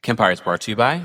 Kempire is brought to you by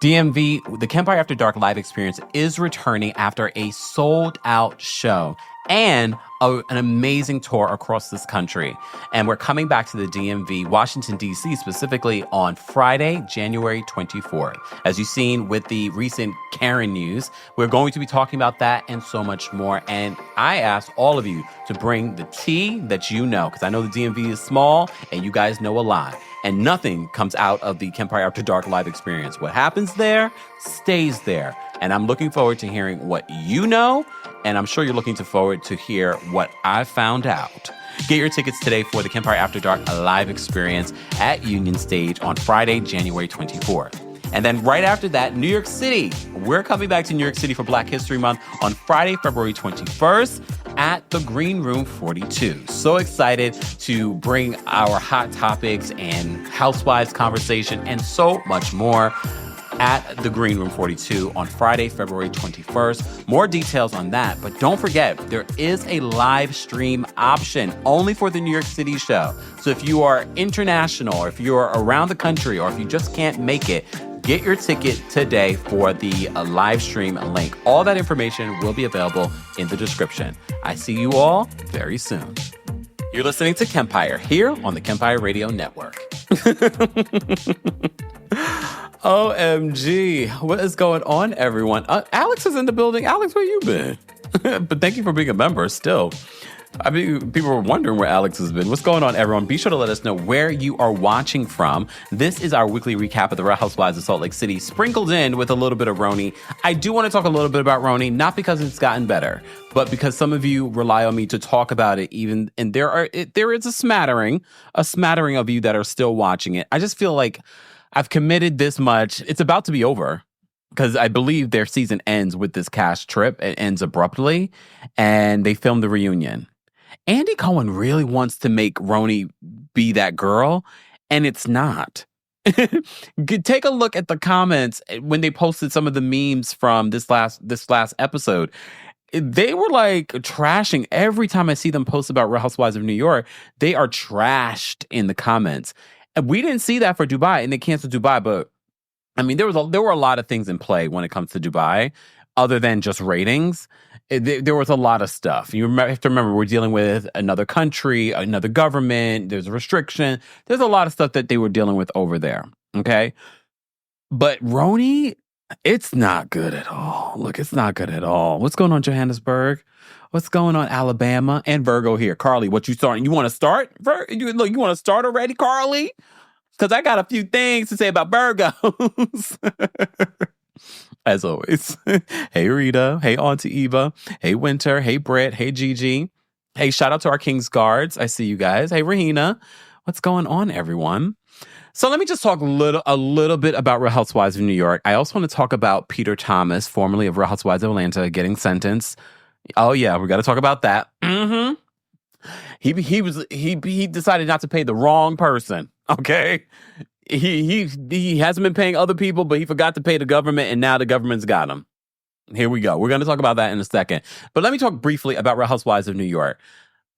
DMV. The Kempire After Dark live experience is returning after a sold-out show and an amazing tour across this country. And we're coming back to the DMV, Washington, D.C., specifically on Friday, January 24th. As you've seen with the recent Karen news, we're going to be talking about that and so much more. And I asked all of you to bring the tea that you know, because I know the DMV is small and you guys know a lot. And nothing comes out of the Kempire After Dark live experience. What happens there stays there. And I'm looking forward to hearing what you know, and I'm sure you're looking forward to hear what I found out. Get your tickets today for the Kempire After Dark live experience at Union Stage on Friday, January 24th. And then right after that, New York City. We're coming back to New York City for Black History Month on Friday, February 21st at the Green Room 42. So excited to bring our hot topics and Housewives conversation and so much more at the Green Room 42 on Friday, February 21st. More details on that, but don't forget, there is a live stream option only for the New York City show. So if you are international, or if you're around the country, or if you just can't make it, get your ticket today for the live stream link. All that information will be available in the description. I see you all very soon. You're listening to Kempire here on the Kempire Radio Network. OMG. What is going on, everyone? Alex is in the building. Alex, where you been? But thank you for being a member still. I mean, people were wondering where Alex has been. What's going on, everyone? Be sure to let us know where you are watching from. This is our weekly recap of the Real Housewives of Salt Lake City, sprinkled in with a little bit of Roni. I do want to talk a little bit about Roni, not because it's gotten better, but because some of you rely on me to talk about it even, and there is a smattering of you that are still watching it. I just feel like I've committed this much. It's about to be over because I believe their season ends with this cash trip. It ends abruptly, and they filmed the reunion. Andy Cohen really wants to make Roni be that girl, and it's not. Take a look at the comments when they posted some of the memes from this last episode. They were like trashing. Every time I see them post about Real Housewives of New York, they are trashed in the comments. And we didn't see that for Dubai, and they canceled Dubai. But I mean, there were a lot of things in play when it comes to Dubai, other than just ratings. There was a lot of stuff. You have to remember, we're dealing with another country, another government. There's a restriction. There's a lot of stuff that they were dealing with over there. Okay. But Roni, it's not good at all. Look, it's not good at all. What's going on, Johannesburg? What's going on, Alabama? And Virgo here. Carly, what you starting? You want to start? You want to start already, Carly? Because I got a few things to say about Virgos. As always. Hey, Rita. Hey, Auntie Eva. Hey, Winter. Hey, Britt. Hey, Gigi. Hey, shout out to our King's Guards. I see you guys. Hey, Rahina. What's going on, everyone? So let me just talk a little bit about Real Housewives of New York. I also want to talk about Peter Thomas, formerly of Real Housewives of Atlanta, getting sentenced. Oh, yeah, we got to talk about that. Mm-hmm. He decided not to pay the wrong person, okay? He hasn't been paying other people, but he forgot to pay the government, and now the government's got him. Here we go. We're going to talk about that in a second. But let me talk briefly about Real Housewives of New York.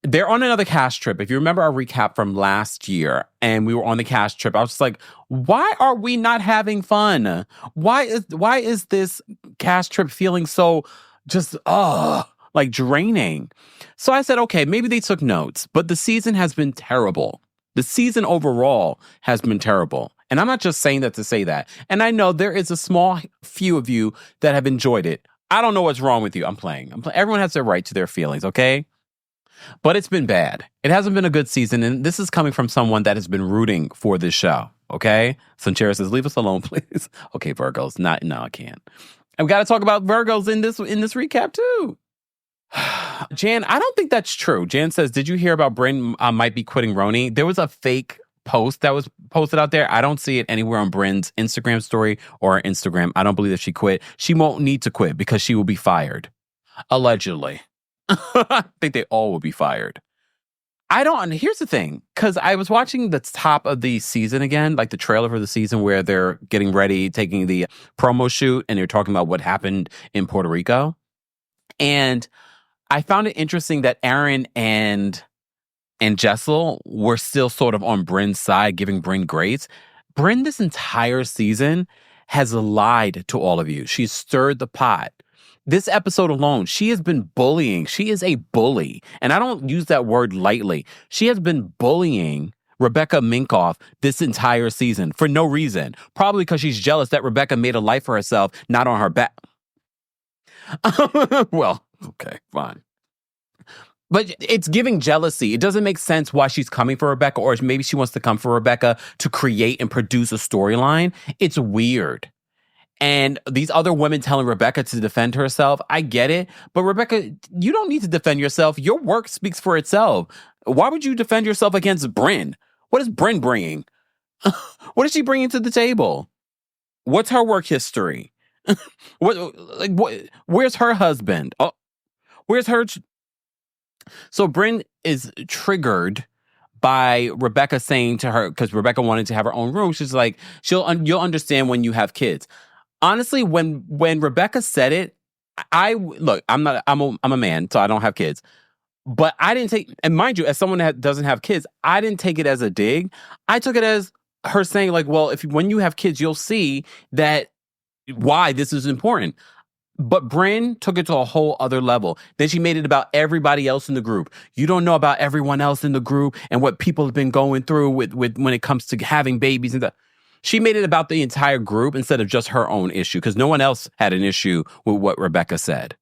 They're on another cash trip. If you remember our recap from last year, and we were on the cash trip, I was just like, why are we not having fun? Why is this cash trip feeling so just, like draining? So I said, okay, maybe they took notes, but the season has been terrible. The season overall has been terrible. And I'm not just saying that to say that. And I know there is a small few of you that have enjoyed it. I don't know what's wrong with you. I'm playing. Everyone has their right to their feelings, okay? But it's been bad. It hasn't been a good season. And this is coming from someone that has been rooting for this show, okay? Sanchera says, leave us alone, please. Okay, Virgos. No, I can't. And we got to talk about Virgos in this recap too. Jan, I don't think that's true. Jan says, did you hear about Bryn might be quitting Roni? There was a fake post that was posted out there. I don't see it anywhere on Bryn's Instagram story or Instagram. I don't believe that she quit. She won't need to quit because she will be fired. Allegedly. I think they all will be fired. Here's the thing, because I was watching the top of the season again, like the trailer for the season where they're getting ready, taking the promo shoot, and they're talking about what happened in Puerto Rico. And I found it interesting that Aaron and Jessel were still sort of on Bryn's side, giving Bryn grace. Bryn, this entire season, has lied to all of you. She's stirred the pot. This episode alone, she has been bullying. She is a bully. And I don't use that word lightly. She has been bullying Rebecca Minkoff this entire season for no reason. Probably because she's jealous that Rebecca made a life for herself, not on her back. Well, okay, fine. But it's giving jealousy. It doesn't make sense why she's coming for Rebecca, or maybe she wants to come for Rebecca to create and produce a storyline. It's weird. And these other women telling Rebecca to defend herself, I get it. But Rebecca, you don't need to defend yourself. Your work speaks for itself. Why would you defend yourself against Bryn? What is Bryn bringing? What is she bringing to the table? What's her work history? Where's her husband? Oh, where's her... So Bryn is triggered by Rebecca saying to her, because Rebecca wanted to have her own room, she's like, you'll understand when you have kids. Honestly, when Rebecca said it, I'm a man, so I don't have kids. But I didn't take, and mind you, as someone that doesn't have kids, I didn't take it as a dig. I took it as her saying like, well, when you have kids, you'll see that why this is important. But Bryn took it to a whole other level. Then she made it about everybody else in the group. You don't know about everyone else in the group and what people have been going through with when it comes to having babies and that. She made it about the entire group instead of just her own issue, because no one else had an issue with what Rebecca said.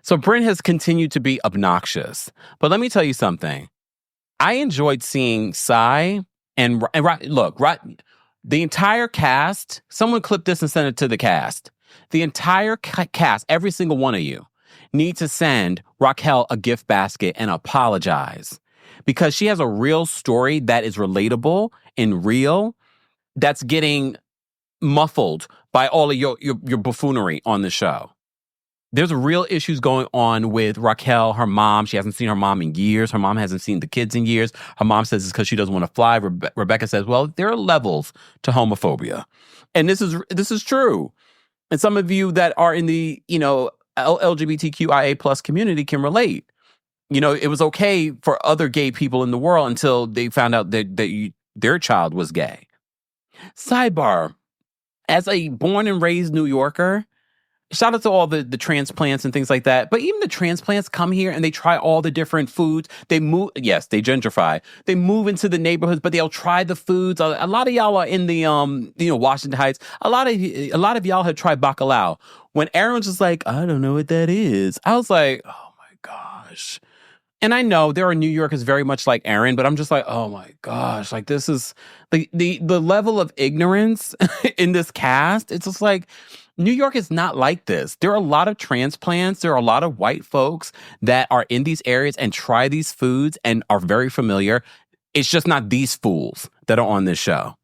So Bryn has continued to be obnoxious. But let me tell you something. I enjoyed seeing Sai and look, the entire cast, someone clip this and send it to the cast. The entire cast, every single one of you, need to send Raquel a gift basket and apologize. Because she has a real story that is relatable and real, that's getting muffled by all of your buffoonery on the show. There's real issues going on with Raquel, her mom. She hasn't seen her mom in years. Her mom hasn't seen the kids in years. Her mom says it's because she doesn't want to fly. Rebecca says, well, there are levels to homophobia. And this is true. And some of you that are in the, LGBTQIA plus community can relate. It was okay for other gay people in the world until they found out that their child was gay. Sidebar, as a born and raised New Yorker, shout out to all the transplants and things like that. But even the transplants come here and they try all the different foods. They move, yes, they gentrify. They move into the neighborhoods, but they'll try the foods. A lot of y'all are in the Washington Heights. A lot of y'all have tried bacalao. When Aaron's just like, I don't know what that is, I was like, oh my gosh. And I know there are New Yorkers very much like Aaron, but I'm just like, oh my gosh, like this is the level of ignorance in this cast. It's just like, New York is not like this. There are a lot of transplants. There are a lot of white folks that are in these areas and try these foods and are very familiar. It's just not these fools that are on this show.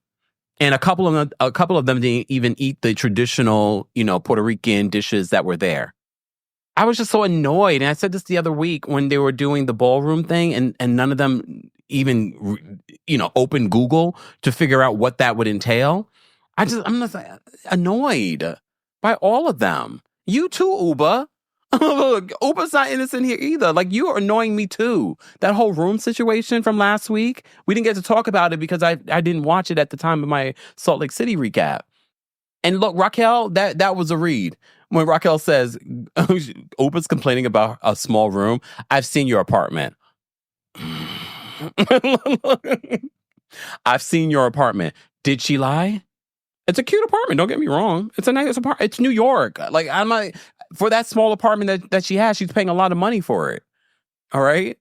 And a couple of them didn't even eat the traditional, Puerto Rican dishes that were there. I was just so annoyed. And I said this the other week when they were doing the ballroom thing and none of them even, opened Google to figure out what that would entail. I'm just annoyed by all of them. You too, Uba. Look, Uba's not innocent here either. Like, you are annoying me too. That whole room situation from last week, we didn't get to talk about it because I didn't watch it at the time of my Salt Lake City recap. And look, Raquel, that was a read. When Raquel says, Uba's complaining about a small room, I've seen your apartment. I've seen your apartment. Did she lie? It's a cute apartment. Don't get me wrong. It's a nice apartment. It's New York. Like, I'm like, for that small apartment that she has, she's paying a lot of money for it. All right.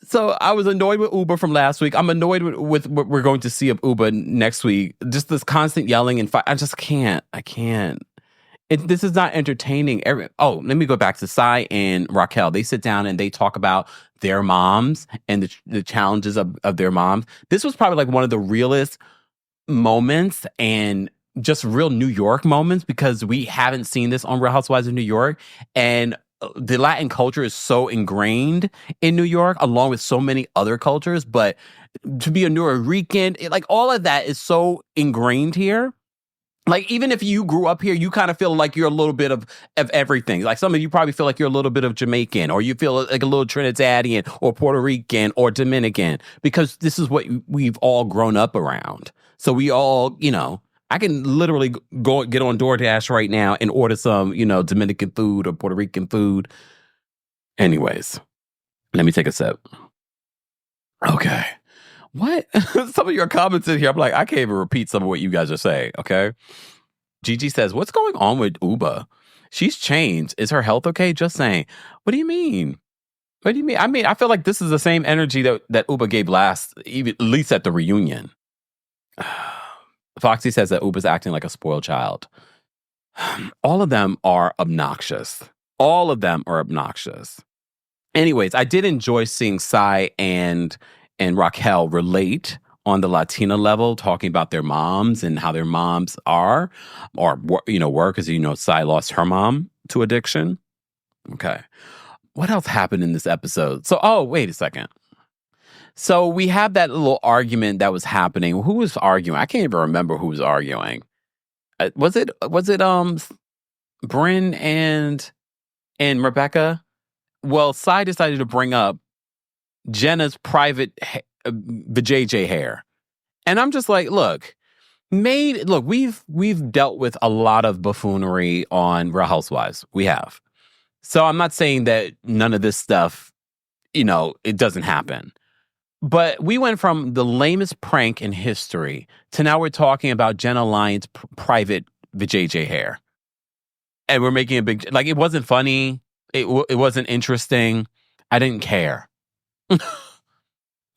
So I was annoyed with Uba from last week. I'm annoyed with what we're going to see of Uba next week. Just this constant yelling and fight. I just can't. I can't. This is not entertaining. Let me go back to Sai and Raquel. They sit down and they talk about their moms and the challenges of their moms. This was probably like one of the realest moments and just real New York moments, because we haven't seen this on Real Housewives of New York. And the Latin culture is so ingrained in New York, along with so many other cultures. But to be a Nuyorican, like all of that is so ingrained here. Like, even if you grew up here, you kind of feel like you're a little bit of everything. Like, some of you probably feel like you're a little bit of Jamaican, or you feel like a little Trinidadian or Puerto Rican or Dominican, because this is what we've all grown up around. So we all, I can literally go get on DoorDash right now and order some, Dominican food or Puerto Rican food. Anyways, let me take a sip. Okay. What? Some of your comments in here, I'm like, I can't even repeat some of what you guys are saying, okay? Gigi says, what's going on with Uba? She's changed. Is her health okay? Just saying. What do you mean? What do you mean? I mean, I feel like this is the same energy that Uba gave last, even, at least at the reunion. Foxy says that Uba's acting like a spoiled child. All of them are obnoxious. All of them are obnoxious. Anyways, I did enjoy seeing Sai and Raquel relate on the Latina level, talking about their moms and how their moms are, or were, because Sai lost her mom to addiction. Okay, what else happened in this episode? So, wait a second. So we have that little argument that was happening. Who was arguing? I can't even remember who was arguing. Was it Bryn and Rebecca? Well, Sai decided to bring up Jenna's private vajayjay hair. And I'm just like, look, we've dealt with a lot of buffoonery on Real Housewives. We have. So I'm not saying that none of this stuff, it doesn't happen. But we went from the lamest prank in history to now we're talking about Jenna Lyons' private vajayjay hair. And we're making a big, like, it wasn't funny. It wasn't interesting. I didn't care.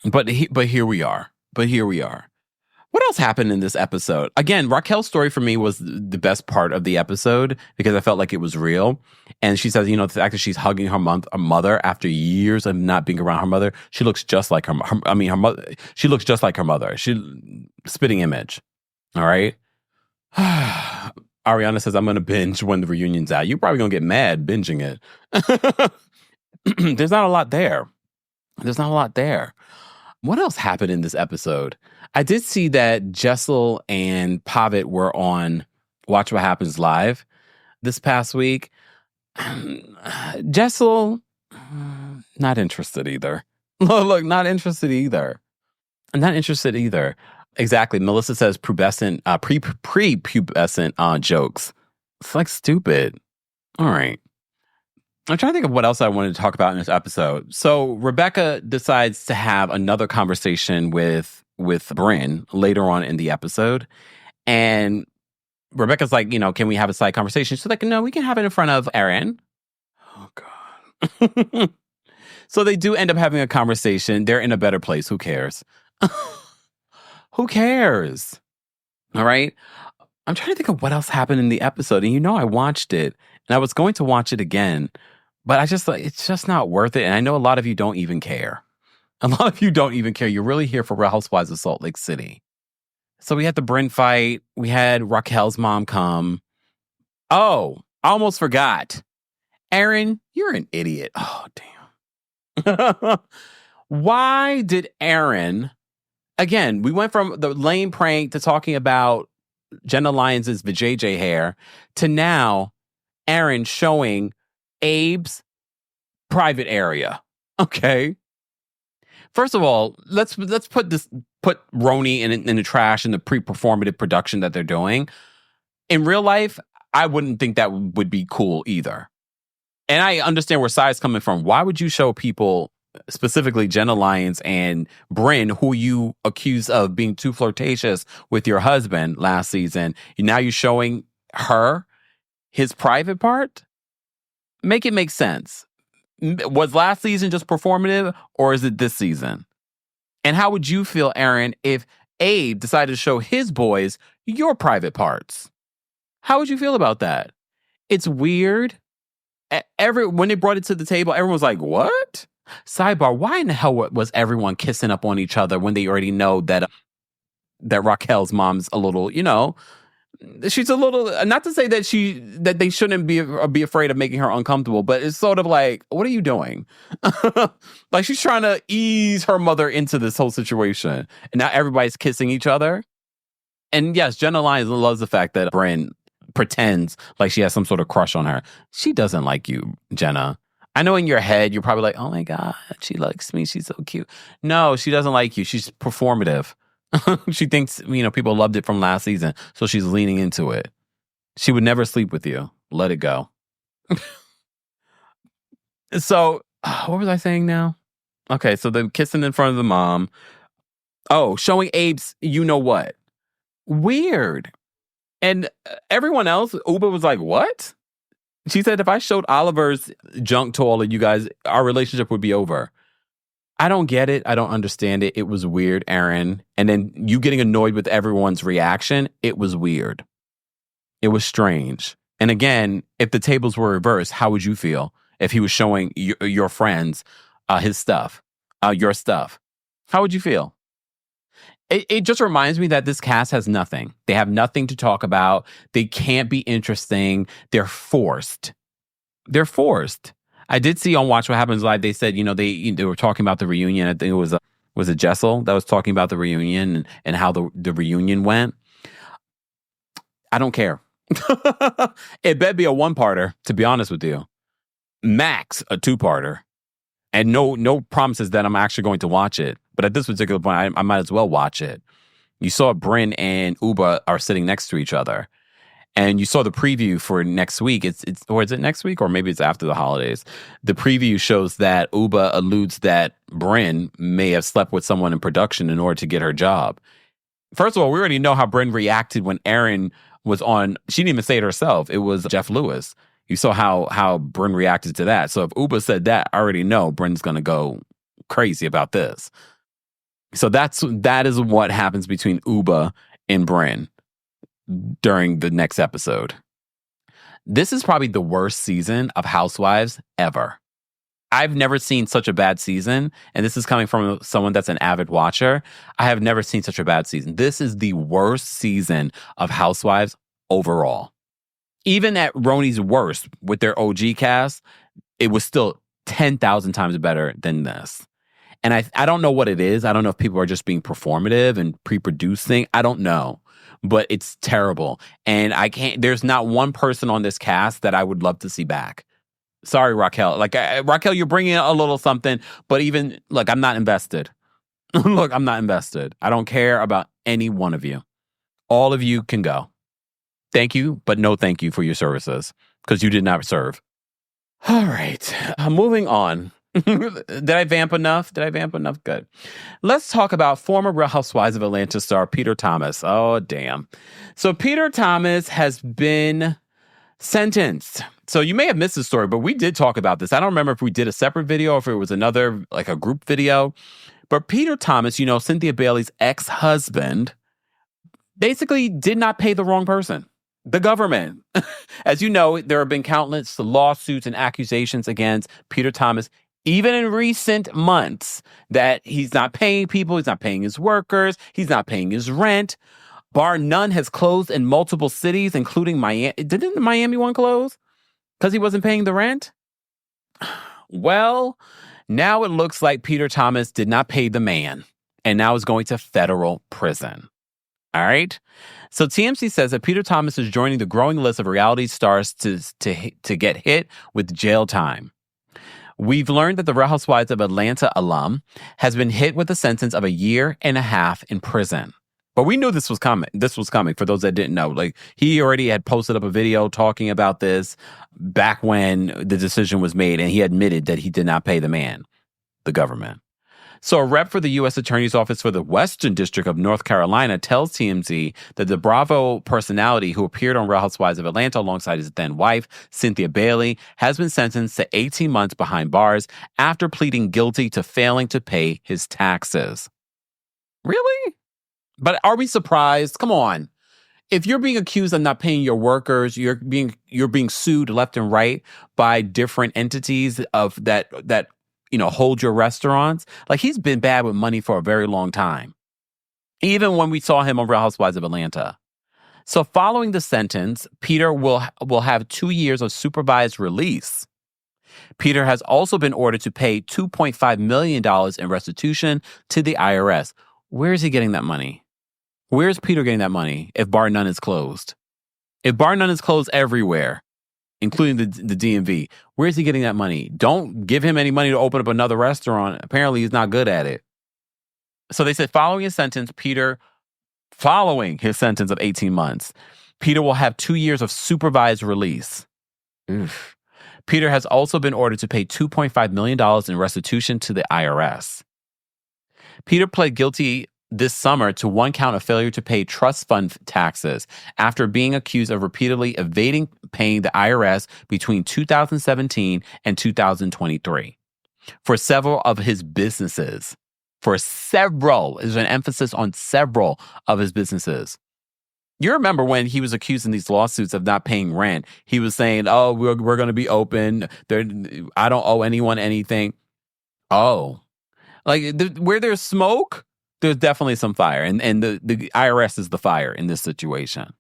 But here we are. What else happened in this episode? Again, Raquel's story for me was the best part of the episode because I felt like it was real. And she says, the fact that she's hugging her mother after years of not being around her mother, she looks just like her mother. She looks just like her mother. Spitting image. All right. Ariana says, I'm going to binge when the reunion's out. You're probably going to get mad binging it. There's not a lot there. What else happened in this episode? I did see that Jessel and Pavitt were on Watch What Happens Live this past week. Jessel, not interested either. Look, not interested either. Exactly. Melissa says prepubescent, prepubescent jokes. It's like stupid. All right. I'm trying to think of what else I wanted to talk about in this episode. So Rebecca decides to have another conversation with Bryn later on in the episode. And Rebecca's like, can we have a side conversation? She's like, no, we can have it in front of Aaron. Oh, God. So they do end up having a conversation. They're in a better place. Who cares? Who cares? All right. I'm trying to think of what else happened in the episode. And I watched it and I was going to watch it again, but I just it's just not worth it. And I know a lot of you don't even care. You're really here for Real Housewives of Salt Lake City. So we had the Bryn fight. We had Raquel's mom come. Oh, I almost forgot. Aaron, you're an idiot. Oh, damn. Why did Aaron... Again, we went from the lame prank to talking about Jenna Lyons' vajayjay hair to now Aaron showing Abe's private area. Okay. First of all, let's put Roni in the trash in the pre-performative production that they're doing. In real life, I wouldn't think that would be cool either. And I understand where Sai's coming from. Why would you show people, specifically Jenna Lyons and Bryn, who you accused of being too flirtatious with your husband last season, now you're showing her his private part? Make it make sense. Was last season just performative, or is it this season? And how would you feel, Aaron, if Abe decided to show his boys your private parts? How would you feel about that? It's weird. When they brought it to the table, everyone was like, what? Sidebar, why in the hell was everyone kissing up on each other when they already know that Raquel's mom's a little, she's a little, not to say that they shouldn't be afraid of making her uncomfortable, but it's sort of like, what are you doing? Like, she's trying to ease her mother into this whole situation. And now everybody's kissing each other. And yes, Jenna Lyons loves the fact that Brynn pretends like she has some sort of crush on her. She doesn't like you, Jenna. I know in your head, you're probably like, oh my God, she likes me. She's so cute. No, she doesn't like you. She's performative. She thinks, people loved it from last season. So she's leaning into it. She would never sleep with you. Let it go. So, what was I saying now? Okay, so the kissing in front of the mom. Oh, showing Abe's you know what. Weird. And everyone else, Uba was like, what? She said, if I showed Oliver's junk to all of you guys, our relationship would be over. I don't get it. I don't understand it. It was weird, Aaron. And then you getting annoyed with everyone's reaction. It was weird. It was strange. And again, if the tables were reversed, how would you feel if he was showing your friends his stuff, your stuff? How would you feel? It just reminds me that this cast has nothing. They have nothing to talk about. They can't be interesting. They're forced. They're forced. I did see on Watch What Happens Live, they said, they were talking about the reunion. I think it was it Jessel that was talking about the reunion and how the reunion went. I don't care. It better be a one-parter, to be honest with you. Max, a two-parter. And no promises that I'm actually going to watch it. But at this particular point, I might as well watch it. You saw Brynn and Uba are sitting next to each other. And you saw the preview for next week. Or is it next week? Or maybe it's after the holidays. The preview shows that Uba alludes that Brynn may have slept with someone in production in order to get her job. First of all, we already know how Brynn reacted when Erin was on. She didn't even say it herself. It was Jeff Lewis. You saw how Brynn reacted to that. So if Uba said that, I already know Brynn's going to go crazy about this. So that is what happens between Uba and Brynn during the next episode. This is probably the worst season of Housewives ever. I've never seen such a bad season, and this is coming from someone that's an avid watcher. I have never seen such a bad season. This is the worst season of Housewives overall. Even at Roni's worst with their OG cast, it was still 10,000 times better than this. And I don't know what it is. I don't know if people are just being performative and pre-producing. I don't know. But it's terrible. And there's not one person on this cast that I would love to see back. Sorry, Raquel. Raquel, you're bringing a little something, but I'm not invested. Look, I'm not invested. I don't care about any one of you. All of you can go. Thank you, but no thank you for your services, because you did not serve. All right. Moving on. Did I vamp enough? Good. Let's talk about former Real Housewives of Atlanta star Peter Thomas. Oh, damn. So Peter Thomas has been sentenced. So you may have missed the story, but we did talk about this. I don't remember if we did a separate video or if it was another, like a group video. But Peter Thomas, Cynthia Bailey's ex-husband, basically did not pay the wrong person. The government. As you know, there have been countless lawsuits and accusations against Peter Thomas, even in recent months, that he's not paying people, he's not paying his workers, he's not paying his rent. Bar none has closed in multiple cities, including Miami. Didn't the Miami one close? Because he wasn't paying the rent? Well, now it looks like Peter Thomas did not pay the man, and now is going to federal prison. All right? So TMZ says that Peter Thomas is joining the growing list of reality stars to get hit with jail time. We've learned that the Real Housewives of Atlanta alum has been hit with a sentence of 1.5 years in prison. But we knew this was coming. This was coming for those that didn't know. Like, he already had posted up a video talking about this back when the decision was made, and he admitted that he did not pay the man, the government. So a rep for the U.S. Attorney's Office for the Western District of North Carolina tells TMZ that the Bravo personality who appeared on Real Housewives of Atlanta alongside his then wife, Cynthia Bailey, has been sentenced to 18 months behind bars after pleading guilty to failing to pay his taxes. Really? But are we surprised? Come on. If you're being accused of not paying your workers, you're being sued left and right by different entities of that hold your restaurants. Like, he's been bad with money for a very long time. Even when we saw him on Real Housewives of Atlanta. So following the sentence, Peter will have 2 years of supervised release. Peter has also been ordered to pay $2.5 million in restitution to the IRS. Where is he getting that money? Where's Peter getting that money if bar none is closed? If bar none is closed everywhere, including the DMV, where's he getting that money? Don't give him any money to open up another restaurant. Apparently, he's not good at it. So they said following his sentence of 18 months, Peter will have 2 years of supervised release. Oof. Peter has also been ordered to pay $2.5 million in restitution to the IRS. Peter pled guilty this summer to one count of failure to pay trust fund taxes after being accused of repeatedly evading paying the IRS between 2017 and 2023 for several of his businesses. There's an emphasis on several of his businesses. You remember when he was accused in these lawsuits of not paying rent, he was saying, oh, we're going to be open. I don't owe anyone anything. Oh, where there's smoke, there's definitely some fire. And the IRS is the fire in this situation.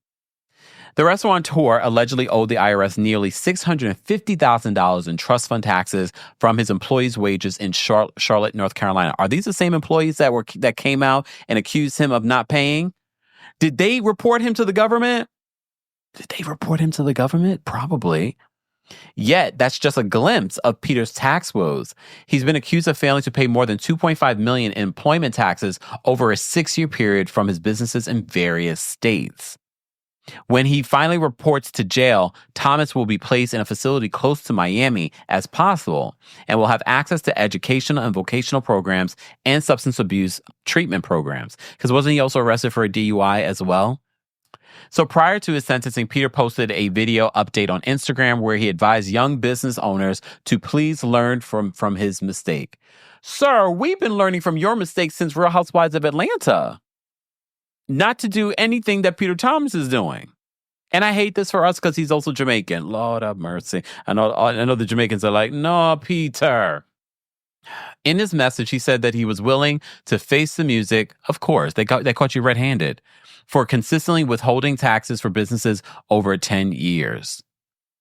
The restaurateur allegedly owed the IRS nearly $650,000 in trust fund taxes from his employees' wages in Charlotte, North Carolina. Are these the same employees that came out and accused him of not paying? Did they report him to the government? Probably. Yet, that's just a glimpse of Peter's tax woes. He's been accused of failing to pay more than $2.5 million in employment taxes over a 6-year period from his businesses in various states. When he finally reports to jail, Thomas will be placed in a facility close to Miami as possible and will have access to educational and vocational programs and substance abuse treatment programs. Because wasn't he also arrested for a DUI as well? So prior to his sentencing, Peter posted a video update on Instagram where he advised young business owners to please learn from his mistake. Sir, we've been learning from your mistakes since Real Housewives of Atlanta. Not to do anything that Peter Thomas is doing. And I hate this for us because he's also Jamaican. Lord have mercy. I know the Jamaicans are like, no, Peter. In his message, he said that he was willing to face the music. Of course, they caught you red-handed for consistently withholding taxes for businesses over 10 years.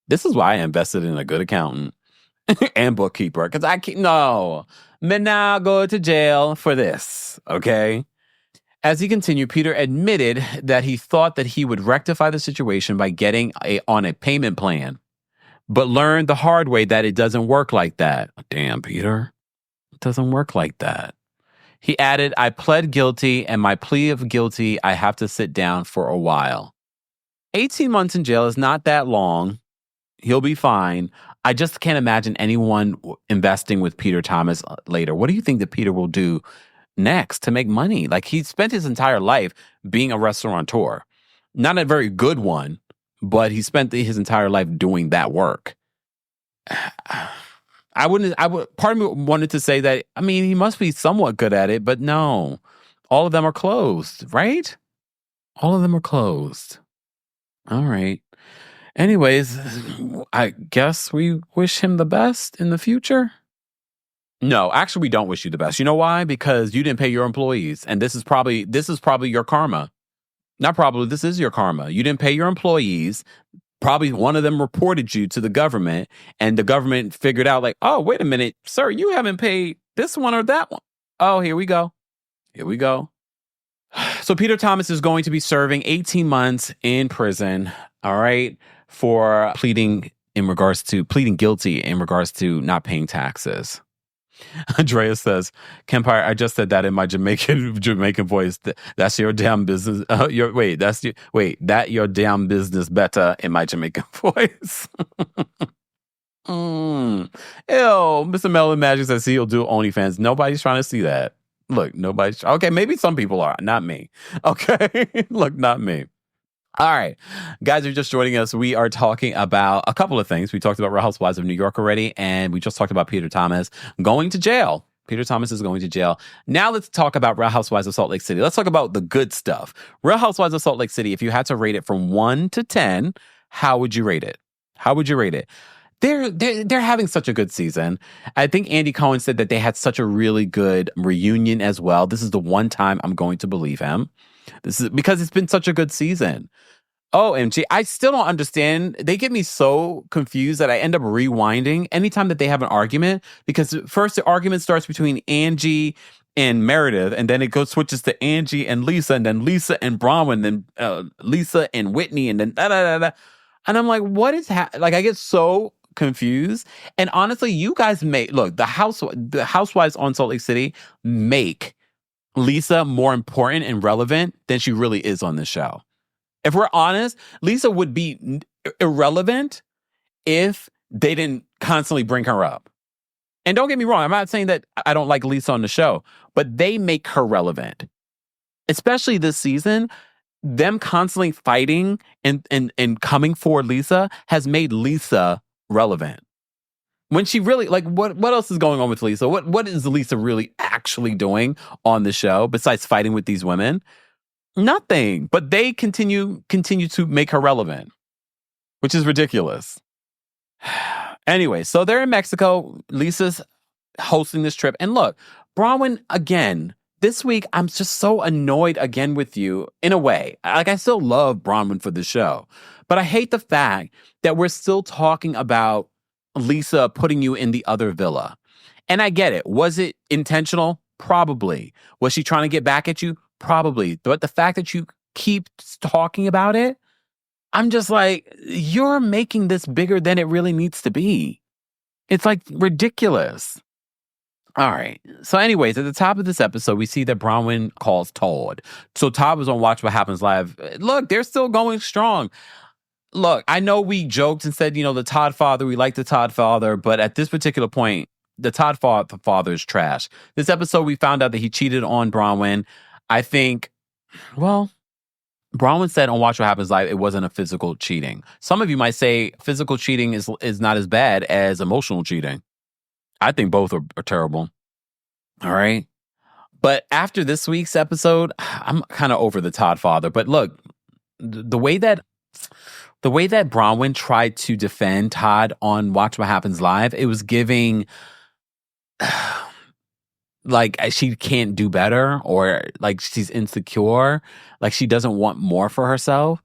This is why I invested in a good accountant and bookkeeper. Because me now go to jail for this, okay? As he continued, Peter admitted that he thought that he would rectify the situation by getting on a payment plan, but learned the hard way that it doesn't work like that. Damn, Peter. It doesn't work like that. He added, I pled guilty, and my plea of guilty, I have to sit down for a while. 18 months in jail is not that long. He'll be fine. I just can't imagine anyone investing with Peter Thomas later. What do you think that Peter will do next to make money? Like, he spent his entire life being a restaurateur. Not a very good one, but he spent his entire life doing that work. Part of me wanted to say that, I mean, he must be somewhat good at it, but no. All of them are closed, right? All of them are closed. All right. Anyways, I guess we wish him the best in the future. No, actually, we don't wish you the best. You know why? Because you didn't pay your employees. And this is probably your karma. Not probably, this is your karma. You didn't pay your employees. Probably one of them reported you to the government, and the government figured out like, oh, wait a minute, sir, you haven't paid this one or that one. Oh, here we go. So Peter Thomas is going to be serving 18 months in prison, all right, for pleading guilty in regards to not paying taxes. Andrea says, Kempire, I just said that in my Jamaican voice. That's your damn business. That your damn business better in my Jamaican voice. Ew, Mr. Melvin Magic says he'll do OnlyFans. Nobody's trying to see that. Look, okay, maybe some people are, not me. Okay, look, not me. All right, guys, if you're just joining us, we are talking about a couple of things. We talked about Real Housewives of New York already, and we just talked about Peter Thomas going to jail. Peter Thomas is going to jail. Now let's talk about Real Housewives of Salt Lake City. Let's talk about the good stuff. Real Housewives of Salt Lake City, if you had to rate it from 1 to 10, how would you rate it? They're having such a good season. I think Andy Cohen said that they had such a really good reunion as well. This is the one time I'm going to believe him. This is because it's been such a good season. OMG, I still don't understand. They get me so confused that I end up rewinding anytime that they have an argument, because first the argument starts between Angie and Meredith, and then it goes switches to Angie and Lisa, and then Lisa and Bronwyn, then Lisa and Whitney, and then da da da da. And I'm like, what is like? I get so confused. And honestly, you guys look the Housewives on Salt Lake City make Lisa more important and relevant than she really is on this show. If we're honest, Lisa would be irrelevant if they didn't constantly bring her up. And don't get me wrong, I'm not saying that I don't like Lisa on the show, but they make her relevant. Especially this season, them constantly fighting and coming for Lisa has made Lisa relevant. When she really, like, what else is going on with Lisa? What is Lisa really actually doing on the show besides fighting with these women? Nothing. But they continue to make her relevant, which is ridiculous. Anyway, so they're in Mexico. Lisa's hosting this trip. And look, Bronwyn, again, this week, I'm just so annoyed again with you in a way. Like, I still love Bronwyn for the show. But I hate the fact that we're still talking about Lisa putting you in the other villa. And I get it. Was it intentional? Probably. Was she trying to get back at you? Probably. But the fact that you keep talking about it, I'm just like, you're making this bigger than it really needs to be. It's like ridiculous. All right. So anyways, at the top of this episode, we see that Bronwyn calls Todd. So Todd was on Watch What Happens Live. Look, they're still going strong. Look, I know we joked and said, the Todd father, we like the Todd father, but at this particular point, the Todd father is trash. This episode, we found out that he cheated on Bronwyn. I think, Bronwyn said on Watch What Happens Live, it wasn't a physical cheating. Some of you might say physical cheating is not as bad as emotional cheating. I think both are terrible. All right. But after this week's episode, I'm kind of over the Todd father. But look, the way that Bronwyn tried to defend Todd on Watch What Happens Live, it was giving like she can't do better, or like she's insecure, like she doesn't want more for herself.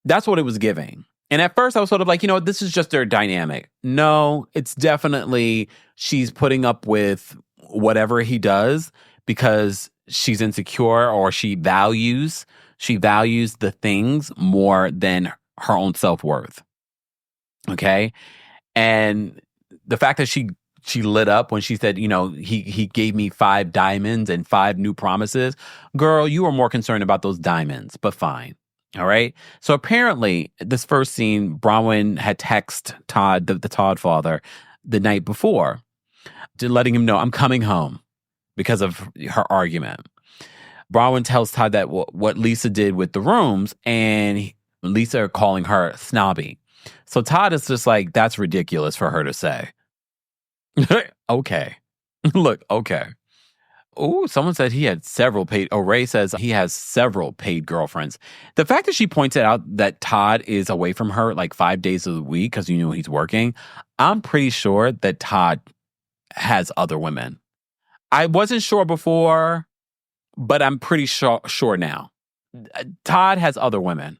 That's what it was giving. And at first I was sort of like, this is just their dynamic. No, it's definitely she's putting up with whatever he does because she's insecure, or she values the things more than her own self-worth. Okay? And the fact that she lit up when she said, he gave me 5 diamonds and 5 new promises. Girl, you were more concerned about those diamonds, but fine. All right. So apparently this first scene, Bronwyn had texted Todd, the Todd father, the night before, letting him know, I'm coming home because of her argument. Bronwyn tells Todd that what Lisa did with the rooms, and Lisa are calling her snobby. So Todd is just like, that's ridiculous for her to say. Okay. Look, okay. Oh, someone said he had several paid. Ray says he has several paid girlfriends. The fact that she pointed out that Todd is away from her like 5 days of the week because he's working, I'm pretty sure that Todd has other women. I wasn't sure before, but I'm pretty sure now. Todd has other women.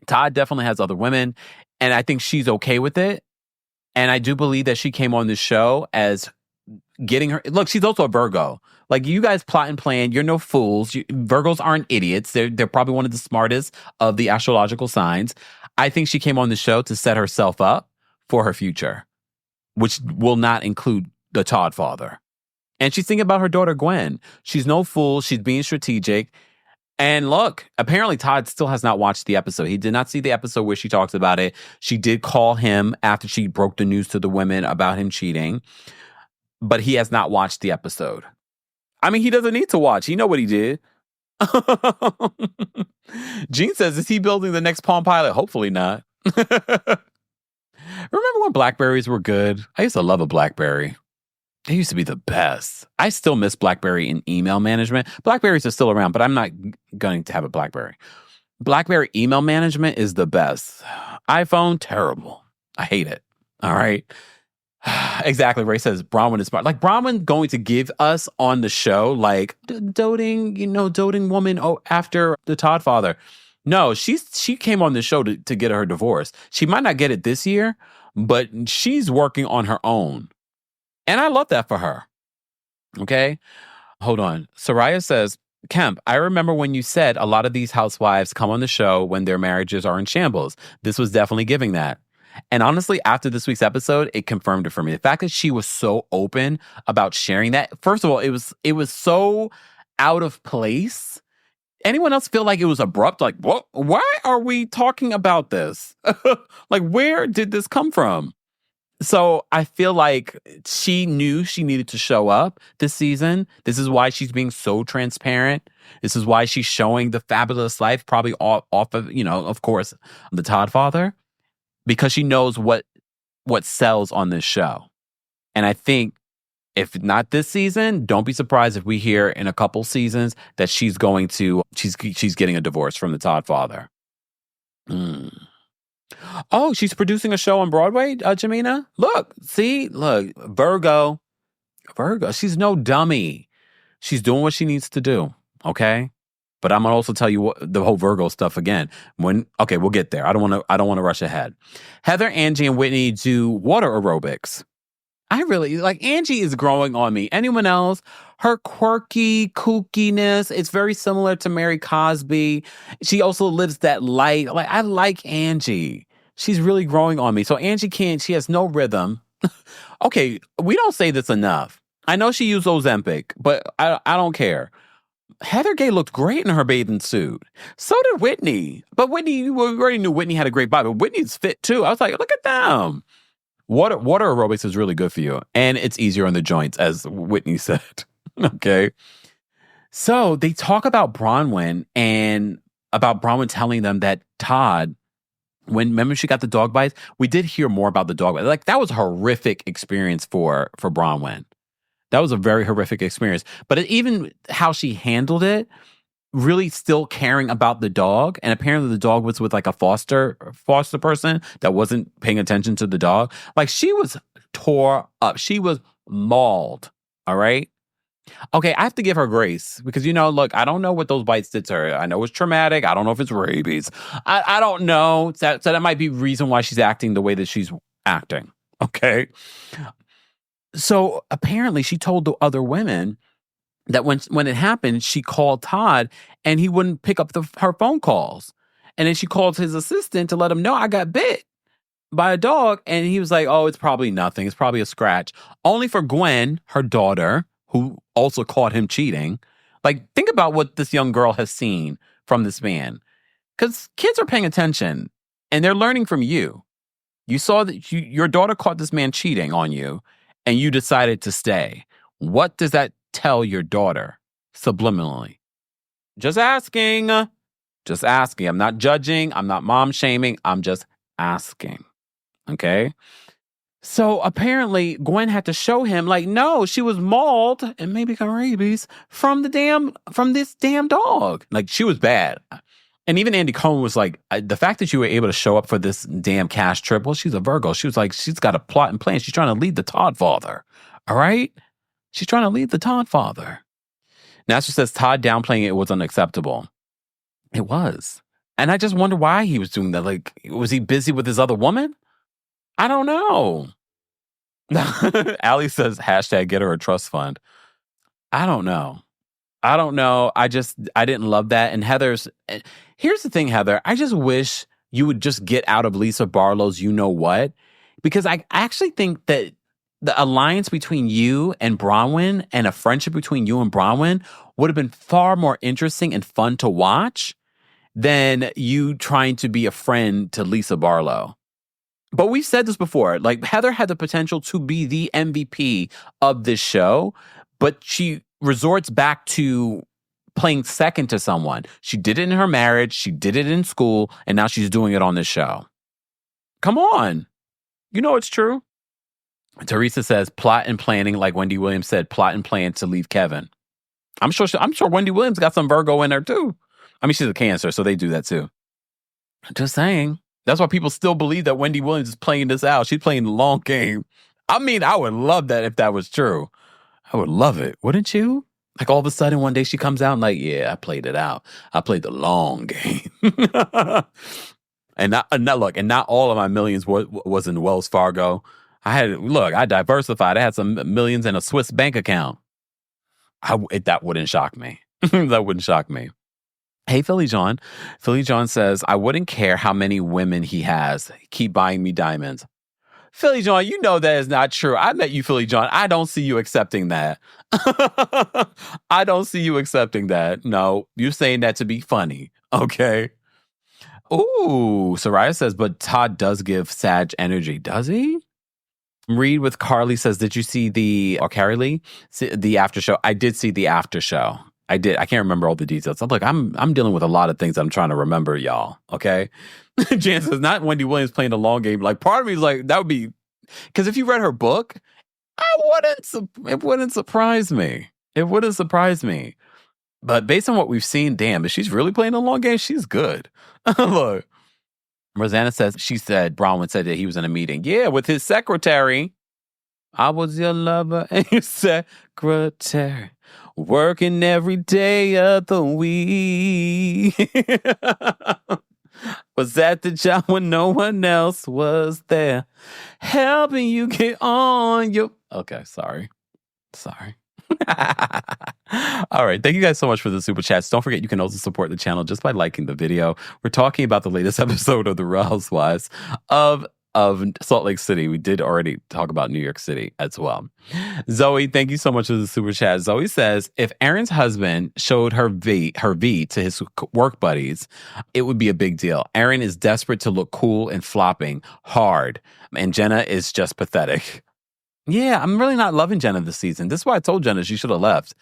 Todd definitely has other women, and I think she's okay with it. And I do believe that she came on this show as getting her. Look, she's also a Virgo. Like, you guys plot and plan. You're no fools. Virgos aren't idiots. They're probably one of the smartest of the astrological signs. I think she came on the show to set herself up for her future, which will not include the Todd father. And she's thinking about her daughter, Gwen. She's no fool. She's being strategic. And look, apparently Todd still has not watched the episode. He did not see the episode where she talks about it. She did call him after she broke the news to the women about him cheating, but he has not watched the episode. I mean, he doesn't need to watch. He know what he did. Gene says, is he building the next Palm Pilot? Hopefully not. Remember when Blackberries were good? I used to love a Blackberry. They used to be the best. I still miss BlackBerry in email management. Blackberries are still around, but I'm not going to have a BlackBerry. BlackBerry email management is the best. iPhone, terrible. I hate it. All right. Exactly. Ray says Bronwyn is smart. Like, Bronwyn going to give us on the show, like, doting woman after the Todd father. No, she came on the show to get her divorce. She might not get it this year, but she's working on her own. And I love that for her. Okay. Hold on. Soraya says, Kemp, I remember when you said a lot of these housewives come on the show when their marriages are in shambles. This was definitely giving that. And honestly, after this week's episode, it confirmed it for me. The fact that she was so open about sharing that, first of all, it was so out of place. Anyone else feel like it was abrupt? Like, what? Why are we talking about this? Like, where did this come from? So I feel like she knew she needed to show up this season. This is why she's being so transparent. This is why she's showing the fabulous life, probably off of, of course, the Todd father, because she knows what sells on this show. And I think if not this season, don't be surprised if we hear in a couple seasons that she's getting a divorce from the Todd father. Oh, she's producing a show on Broadway, Jamina? Look, Virgo. She's no dummy. She's doing what she needs to do, okay? But I'm gonna also tell you the whole Virgo stuff again. We'll get there. I don't want to rush ahead. Heather, Angie, and Whitney do water aerobics. I really like Angie is growing on me. Anyone else? Her quirky kookiness, it's very similar to Mary Cosby. She also lives that light. Like I like Angie. She's really growing on me. So Angie she has no rhythm. Okay, we don't say this enough. I know she used Ozempic, but I don't care. Heather Gay looked great in her bathing suit. So did Whitney. But we already knew Whitney had a great body, but Whitney's fit too. I was like, look at them. Water aerobics is really good for you. And it's easier on the joints, as Whitney said. Okay. So they talk about Bronwyn and about Bronwyn telling them that Todd, remember she got the dog bites? We did hear more about the dog bites. Like that was a horrific experience for Bronwyn. That was a very horrific experience. But even how she handled it, really still caring about the dog. And apparently the dog was with like a foster person that wasn't paying attention to the dog. Like she was tore up. She was mauled. All right. Okay. I have to give her grace because, look, I don't know what those bites did to her. I know it's traumatic. I don't know if it's rabies. I don't know. So that might be reason why she's acting the way that she's acting. Okay. So apparently she told the other women that when it happened, she called Todd and he wouldn't pick up her phone calls. And then she called his assistant to let him know I got bit by a dog. And he was like, oh, it's probably nothing. It's probably a scratch. Only for Gwen, her daughter, who also caught him cheating. Like, think about what this young girl has seen from this man. Because kids are paying attention and they're learning from you. You saw that your daughter caught this man cheating on you and you decided to stay. What does that tell your daughter subliminally? Just asking. I'm not judging. I'm not mom shaming. I'm just asking. Okay. So apparently Gwen had to show him like, no, she was mauled and maybe got rabies from this damn dog. Like she was bad. And even Andy Cohen was like, the fact that you were able to show up for this damn cash trip, well, she's a Virgo. She was like, she's got a plot and plan. She's trying to lead the Todd father. All right. She's trying to lead the Todd father. Nasser says Todd downplaying it was unacceptable. It was. And I just wonder why he was doing that. Like, was he busy with his other woman? I don't know. Allie says, hashtag get her a trust fund. I don't know. I didn't love that. And here's the thing, Heather. I just wish you would just get out of Lisa Barlow's you know what. Because I actually think that the alliance between you and Bronwyn and a friendship between you and Bronwyn would have been far more interesting and fun to watch than you trying to be a friend to Lisa Barlow. But we've said this before, like Heather had the potential to be the MVP of this show, but she resorts back to playing second to someone. She did it in her marriage, she did it in school, and now she's doing it on this show. Come on. You know it's true. Teresa says plot and planning, like Wendy Williams said, plot and plan to leave Kevin. I'm sure Wendy Williams got some Virgo in her too. I mean, she's a Cancer, so they do that too. Just saying. That's why people still believe that Wendy Williams is playing this out. She's playing the long game. I mean, I would love that if that was true. I would love it. Wouldn't you? Like all of a sudden one day she comes out and like, yeah, I played it out. I played the long game. And not all of my millions was in Wells Fargo. I diversified. I had some millions in a Swiss bank account. That wouldn't shock me. That wouldn't shock me. Hey, Philly John. Philly John says, I wouldn't care how many women he has. Keep buying me diamonds. Philly John, you know that is not true. I met you, Philly John. I don't see you accepting that. I don't see you accepting that. No, you're saying that to be funny. Okay. Ooh, Soraya says, but Todd does give Sag energy. Does he? Reed with Carly says, did you see Carly Lee, the after show? I did see the after show. I did. I can't remember all the details. I'm dealing with a lot of things I'm trying to remember, y'all. Okay. Jan says, not Wendy Williams playing the long game. Like, part of me is like, that would be, because if you read her book, it wouldn't surprise me. It wouldn't surprise me. But based on what we've seen, damn, if she's really playing the long game, she's good. Look. Rosanna says, Bronwyn said that he was in a meeting. Yeah, with his secretary. I was your lover and your secretary. Working every day of the week. Was at the job when no one else was there. Helping you get on your... Okay, sorry. All right. Thank you guys so much for the super chats. Don't forget, you can also support the channel just by liking the video. We're talking about the latest episode of The Real Housewives of Salt Lake City. We did already talk about New York City as well. Zoe, thank you so much for the super chat. Zoe says, if Erin's husband showed her V to his work buddies, it would be a big deal. Erin is desperate to look cool and flopping hard, and Jenna is just pathetic. Yeah, I'm really not loving Jenna this season. This is why I told Jenna she should have left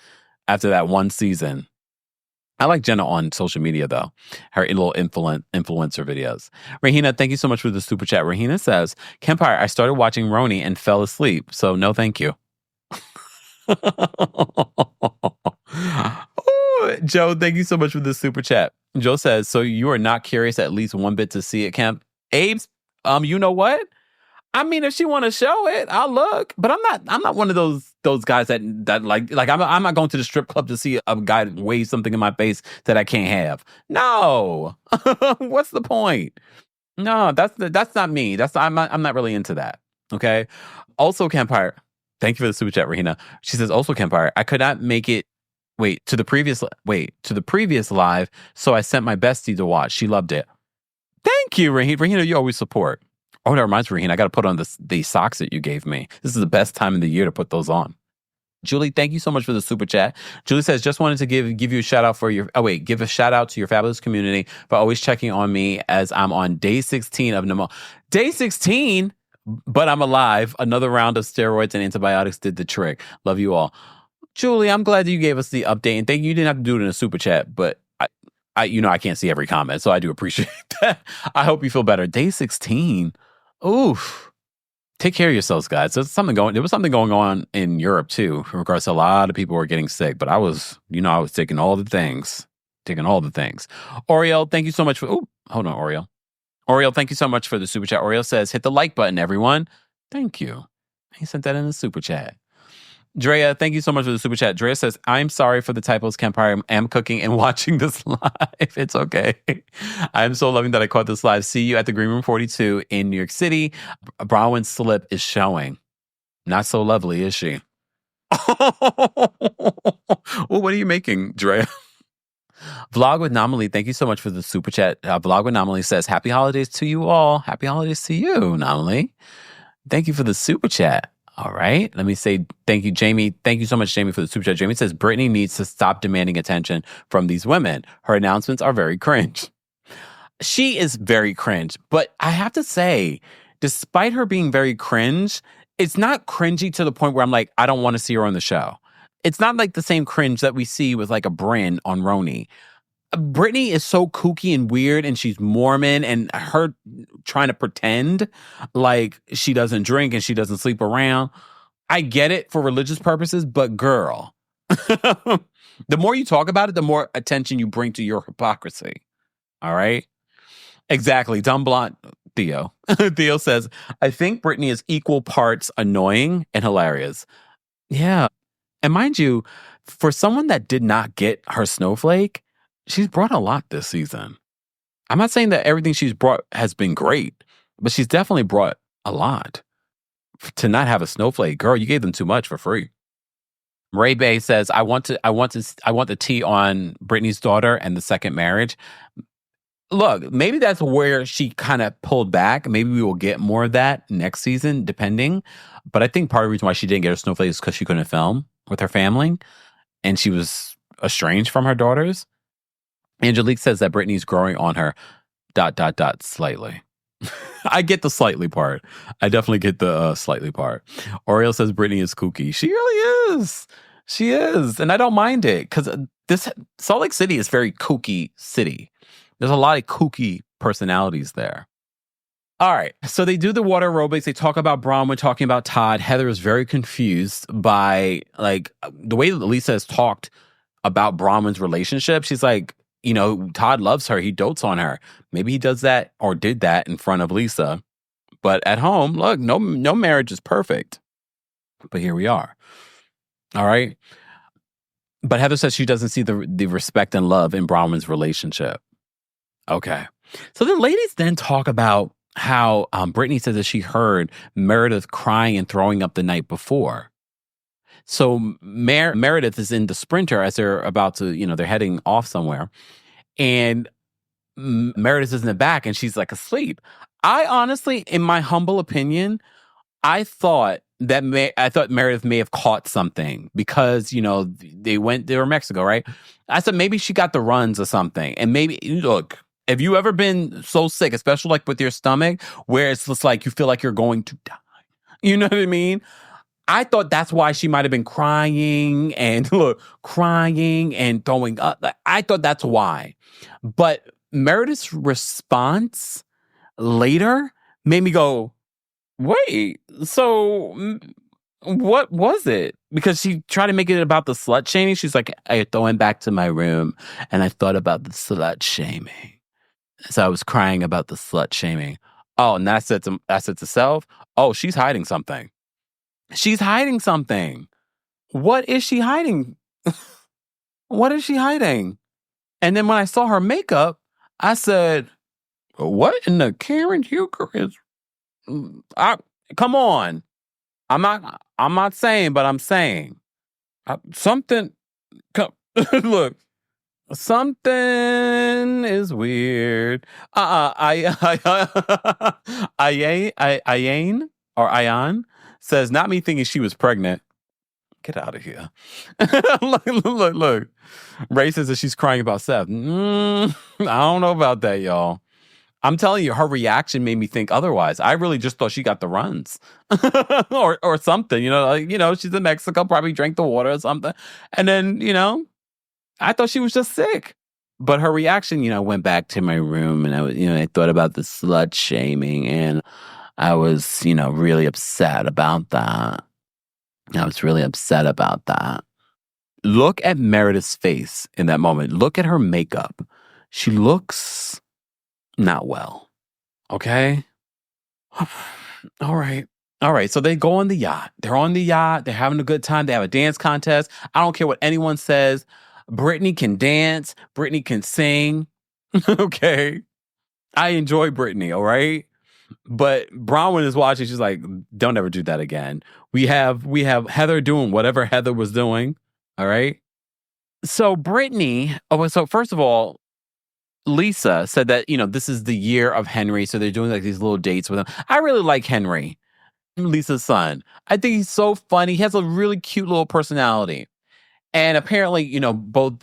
after that one season. I like Jenna on social media, though. Her little influencer videos. Rahina, thank you so much for the super chat. Rahina says, Kempire, I started watching Roni and fell asleep, so no thank you. Ooh, Joe, thank you so much for the super chat. Joe says, so you are not curious at least one bit to see it, Kemp? Abe's, you know what? I mean, if she want to show it, I'll look. But I'm not one of those guys that like I'm not going to the strip club to see a guy wave something in my face that I can't have. No. What's the point? No, that's not me. I'm not really into that. Okay. Also, Kempire, thank you for the super chat, Rahina. She says, also, Kempire, I could not make it to the previous live, so I sent my bestie to watch. She loved it. Thank you, Rahina. Rahina, you always support. Oh, that reminds me, Rahina, I got to put on the socks that you gave me. This is the best time of the year to put those on. Julie, thank you so much for the super chat. Julie says, just wanted to give you a shout out give a shout out to your fabulous community for always checking on me as I'm on day 16 of pneumonia. Day 16, but I'm alive. Another round of steroids and antibiotics did the trick. Love you all. Julie, I'm glad that you gave us the update, and thank you. You didn't have to do it in a super chat, but I can't see every comment, so I do appreciate that. I hope you feel better. Day 16. Oof. Take care of yourselves, guys. There was something going on in Europe too, in regards to a lot of people were getting sick, but I was taking all the things. Oriel, thank you so much for, hold on, Oriel. Oriel, thank you so much for the super chat. Oriel says, hit the like button, everyone. Thank you. He sent that in the super chat. Drea, thank you so much for the super chat. Drea says, I'm sorry for the typos, Kempire. I am cooking and watching this live. It's okay. I'm so loving that I caught this live. See you at the Green Room 42 in New York City. Bronwyn's slip is showing. Not so lovely, is she? Well, what are you making, Drea? Vlog with Namali, thank you so much for the super chat. Vlog with Namali says, happy holidays to you all. Happy holidays to you, Namali. Thank you for the super chat. All right. Let me say thank you, Jamie. Thank you so much, Jamie, for the super chat. Jamie says, Brittany needs to stop demanding attention from these women. Her announcements are very cringe. She is very cringe. But I have to say, despite her being very cringe, it's not cringy to the point where I'm like, I don't want to see her on the show. It's not like the same cringe that we see with like a Brynn on Roni. Brittany is so kooky and weird, and she's Mormon, and her trying to pretend like she doesn't drink and she doesn't sleep around. I get it for religious purposes, but girl, the more you talk about it, the more attention you bring to your hypocrisy. All right? Exactly. Dumb blonde Theo. Theo says, I think Brittany is equal parts annoying and hilarious. Yeah. And mind you, for someone that did not get her snowflake, she's brought a lot this season. I'm not saying that everything she's brought has been great, but she's definitely brought a lot. To not have a snowflake, girl, you gave them too much for free. Ray Bay says, I want the tea on Britney's daughter and the second marriage. Look, maybe that's where she kind of pulled back. Maybe we will get more of that next season, depending. But I think part of the reason why she didn't get her snowflake is because she couldn't film with her family and she was estranged from her daughters. Angelique says that Britney's growing on her ... slightly. I get the slightly part. I definitely get the slightly part. Oriel says Britney is kooky. She really is. She is. And I don't mind it because this Salt Lake City is a very kooky city. There's a lot of kooky personalities there. All right. So they do the water aerobics. They talk about Bronwyn talking about Todd. Heather is very confused by like the way that Lisa has talked about Bronwyn's relationship. She's like, you know, Todd loves her. He dotes on her. Maybe he does that or did that in front of Lisa. But at home, look, no marriage is perfect. But here we are. All right. But Heather says she doesn't see the respect and love in Bronwyn's relationship. Okay. So the ladies then talk about how Brittany says that she heard Meredith crying and throwing up the night before. So Meredith is in the Sprinter as they're about to, you know, they're heading off somewhere. And Meredith is in the back and she's like asleep. I honestly, in my humble opinion, I thought Meredith may have caught something because, you know, they were Mexico, right? I said maybe she got the runs or something. And maybe, look, have you ever been so sick, especially like with your stomach, where it's just like you feel like you're going to die? You know what I mean? I thought that's why she might have been crying and throwing up. I thought that's why. But Meredith's response later made me go, wait, so what was it? Because she tried to make it about the slut shaming. She's like, I went back to my room and I thought about the slut shaming. So I was crying about the slut shaming. Oh, and I said to self, oh, she's hiding something. She's hiding something. What is she hiding? What is she hiding? And then when I saw her makeup, I said, what in the Karen Eucharist? Come on. I'm not saying, but I'm saying. Something, look, something is weird. Ayan says, not me thinking she was pregnant. Get out of here. Look. Ray says that she's crying about Seth. I don't know about that, y'all. I'm telling you, her reaction made me think otherwise. I really just thought she got the runs or something, she's in Mexico, probably drank the water or something. And then, I thought she was just sick. But her reaction, went back to my room and I thought about the slut shaming and I was, really upset about that. Look at Meredith's face in that moment. Look at her makeup. She looks not well. Okay? All right. So they go on the yacht. They're on the yacht. They're having a good time. They have a dance contest. I don't care what anyone says. Brittany can dance. Brittany can sing. Okay? I enjoy Brittany, all right? But Bronwyn is watching. She's like, don't ever do that again. We have Heather doing whatever Heather was doing. All right. So Brittany, so first of all, Lisa said that, this is the year of Henry. So they're doing like these little dates with him. I really like Henry, Lisa's son. I think he's so funny. He has a really cute little personality. And apparently, both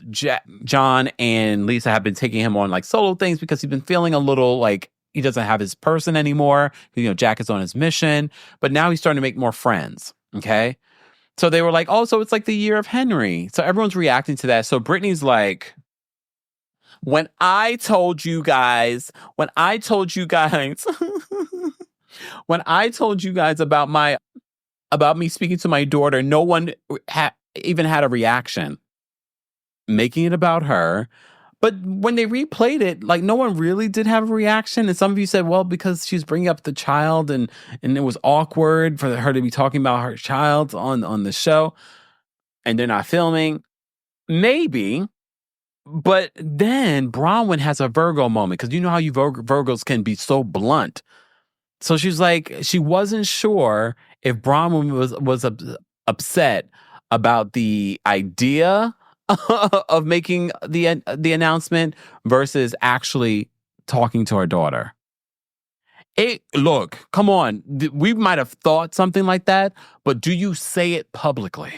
John and Lisa have been taking him on like solo things because he's been feeling a little like he doesn't have his person anymore. Jack is on his mission, but now he's starting to make more friends. Okay. So they were like, oh, so it's like the year of Henry. So everyone's reacting to that. So Brittany's like, when I told you guys about me speaking to my daughter, no one even had a reaction, making it about her. But when they replayed it, like no one really did have a reaction. And some of you said, well, because she's bringing up the child and it was awkward for her to be talking about her child on the show and they're not filming. Maybe. But then Bronwyn has a Virgo moment because you know how you Virgos can be so blunt. So she's like, she wasn't sure if Bronwyn was upset about the idea of making the announcement versus actually talking to her daughter. Look, come on. We might have thought something like that, but do you say it publicly?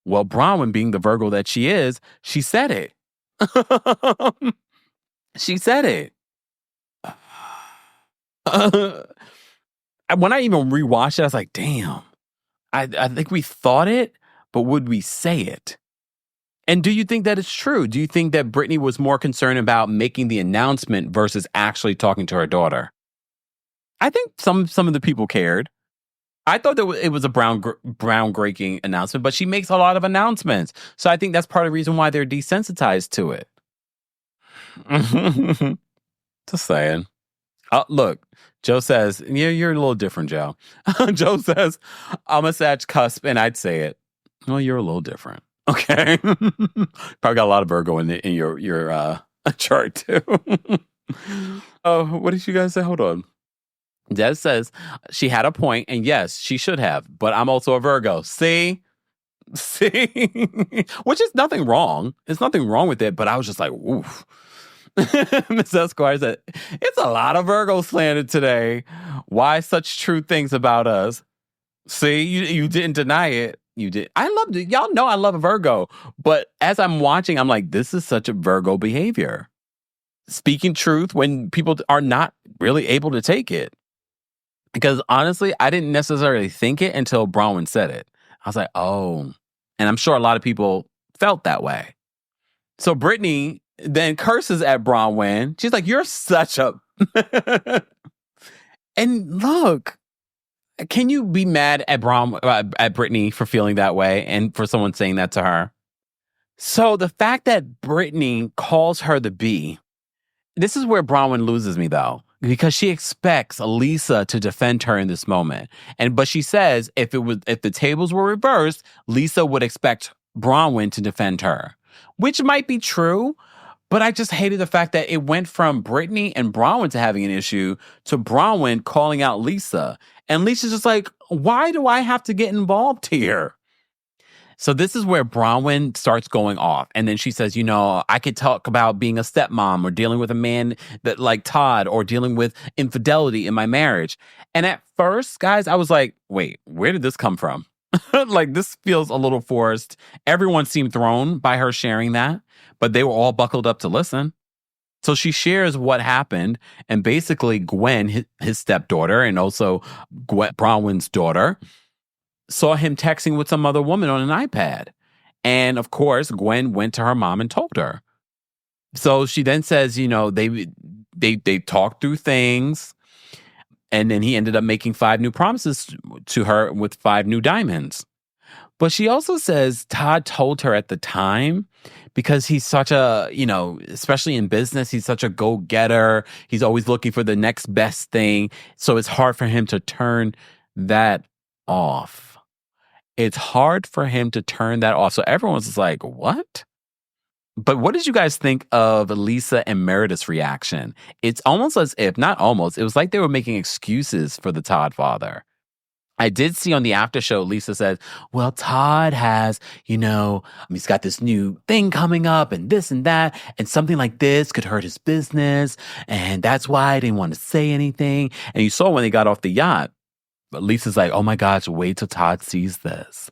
Well, Bronwyn, being the Virgo that she is, she said it. She said it. When I even rewatched it, I was like, damn, I think we thought it, but would we say it? And do you think that it's true? Do you think that Brittany was more concerned about making the announcement versus actually talking to her daughter? I think some of the people cared. I thought that it was a groundbreaking announcement, but she makes a lot of announcements. So I think that's part of the reason why they're desensitized to it. Just saying. Look, Joe says, yeah, you're a little different, Joe. Joe says, I'm a Sag cusp, and I'd say it. Well, you're a little different. Okay. Probably got a lot of Virgo in your chart, too. Oh, what did you guys say? Hold on. Des says she had a point, and yes, she should have, but I'm also a Virgo. See? Which is nothing wrong. There's nothing wrong with it, but I was just like, oof. Miss Esquire said, it's a lot of Virgo slander today. Why such true things about us? See, you didn't deny it. You did. I loved it. Y'all know I love a Virgo, but as I'm watching, I'm like, this is such a Virgo behavior. Speaking truth when people are not really able to take it. Because honestly, I didn't necessarily think it until Bronwyn said it. I was like, oh. And I'm sure a lot of people felt that way. So Brittany then curses at Bronwyn. She's like, you're such a... And look, can you be mad at at Brittany for feeling that way and for someone saying that to her? So the fact that Brittany calls her the B, this is where Bronwyn loses me though. Because she expects Lisa to defend her in this moment. But she says if the tables were reversed, Lisa would expect Bronwyn to defend her. Which might be true, but I just hated the fact that it went from Brittany and Bronwyn to having an issue to Bronwyn calling out Lisa. And Lisa's just like, why do I have to get involved here? So this is where Bronwyn starts going off. And then she says, I could talk about being a stepmom or dealing with a man that like Todd or dealing with infidelity in my marriage. And at first, guys, I was like, wait, where did this come from? Like, this feels a little forced. Everyone seemed thrown by her sharing that, but they were all buckled up to listen. So she shares what happened. And basically, Gwen, his stepdaughter, and also Bronwyn's daughter, saw him texting with some other woman on an iPad. And of course, Gwen went to her mom and told her. So she then says, they talked through things. And then he ended up making 5 new promises to her with 5 new diamonds. But she also says Todd told her at the time because he's such a, especially in business, he's such a go-getter. He's always looking for the next best thing. So it's hard for him to turn that off. It's hard for him to turn that off. So everyone's just like, what? But what did you guys think of Lisa and Meredith's reaction? It's almost as if, not almost, it was like they were making excuses for the Todd father. I did see on the after show, Lisa said, well, Todd has, he's got this new thing coming up and this and that, and something like this could hurt his business. And that's why I didn't want to say anything. And you saw when they got off the yacht, but Lisa's like, oh my gosh, wait till Todd sees this.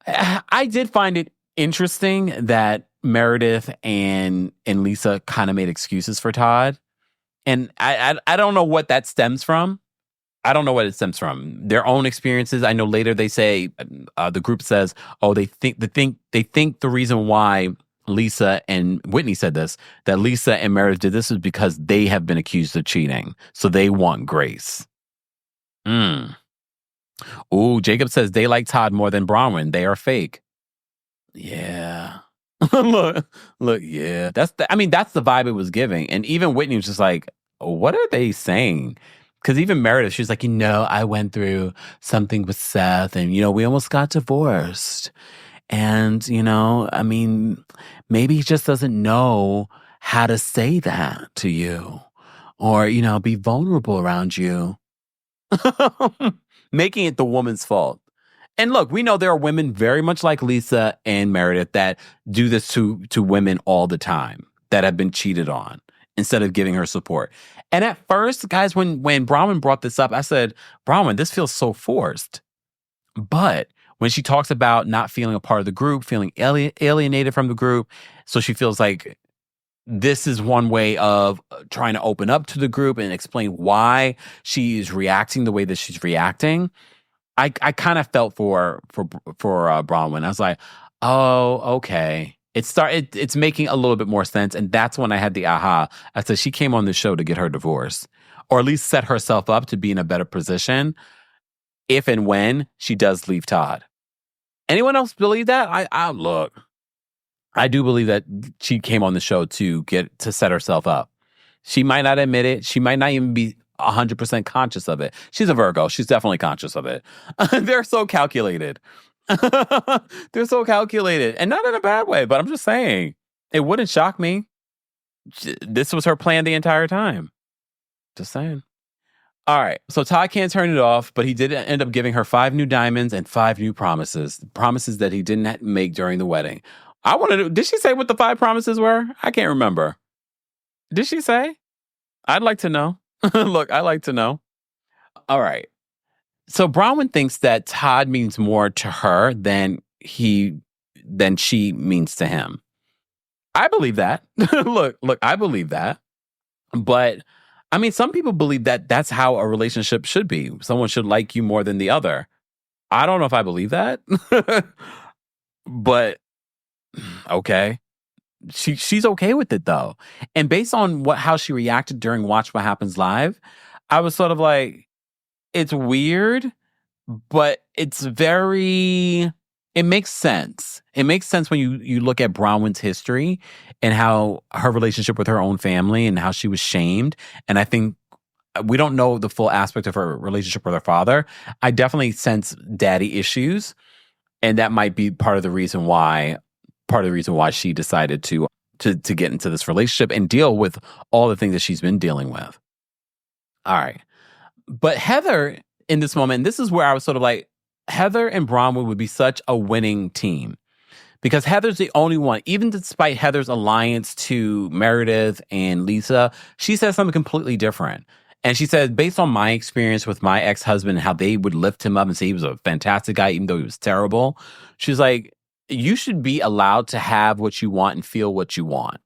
I did find it interesting that Meredith and Lisa kind of made excuses for Todd. And I don't know what that stems from. I don't know what it stems from. Their own experiences. I know later they say, the group says, oh, they think the reason why Lisa and Whitney said this, that Lisa and Meredith did this is because they have been accused of cheating. So they want grace. Ooh, Jacob says they like Todd more than Bronwyn. They are fake. Yeah. look, yeah. That's the vibe it was giving. And even Whitney was just like, what are they saying? Because even Meredith, she's like, I went through something with Seth and, we almost got divorced. And, maybe he just doesn't know how to say that to you or, be vulnerable around you. Making it the woman's fault. And look, we know there are women very much like Lisa and Meredith that do this to women all the time that have been cheated on instead of giving her support. And at first, guys, when Bronwyn brought this up, I said, Bronwyn, this feels so forced. But when she talks about not feeling a part of the group, feeling alienated from the group, so she feels like this is one way of trying to open up to the group and explain why she is reacting the way that she's reacting. I kind of felt for Bronwyn. I was like, oh, okay. It's making a little bit more sense. And that's when I had the aha. I said she came on the show to get her divorce, or at least set herself up to be in a better position if and when she does leave Todd. Anyone else believe that? I do believe that she came on the show to set herself up. She might not admit it. She might not even be 100% conscious of it. She's a Virgo. She's definitely conscious of it. They're so calculated. They're so calculated. And not in a bad way, but I'm just saying, it wouldn't shock me. This was her plan the entire time. Just saying. All right. So Todd can't turn it off, but he did end up giving her 5 new diamonds and 5 new promises. Promises that he didn't make during the wedding. Did she say what the 5 promises were? I can't remember. Did she say? I'd like to know. Look, I like to know. All right. So Bronwyn thinks that Todd means more to her than she means to him. I believe that. Look, I believe that. But I mean, some people believe that that's how a relationship should be. Someone should like you more than the other. I don't know if I believe that. But okay. She's okay with it though. And based on how she reacted during Watch What Happens Live, I was sort of like, it's weird, but it makes sense. It makes sense when you look at Bronwyn's history and how her relationship with her own family and how she was shamed. And I think we don't know the full aspect of her relationship with her father. I definitely sense daddy issues. And that might be part of the reason why she decided to get into this relationship and deal with all the things that she's been dealing with. All right. But Heather, in this moment, this is where I was sort of like, Heather and Bronwyn would be such a winning team. Because Heather's the only one, even despite Heather's alliance to Meredith and Lisa, she said something completely different. And she said, based on my experience with my ex-husband and how they would lift him up and say he was a fantastic guy, even though he was terrible, she's like, you should be allowed to have what you want and feel what you want.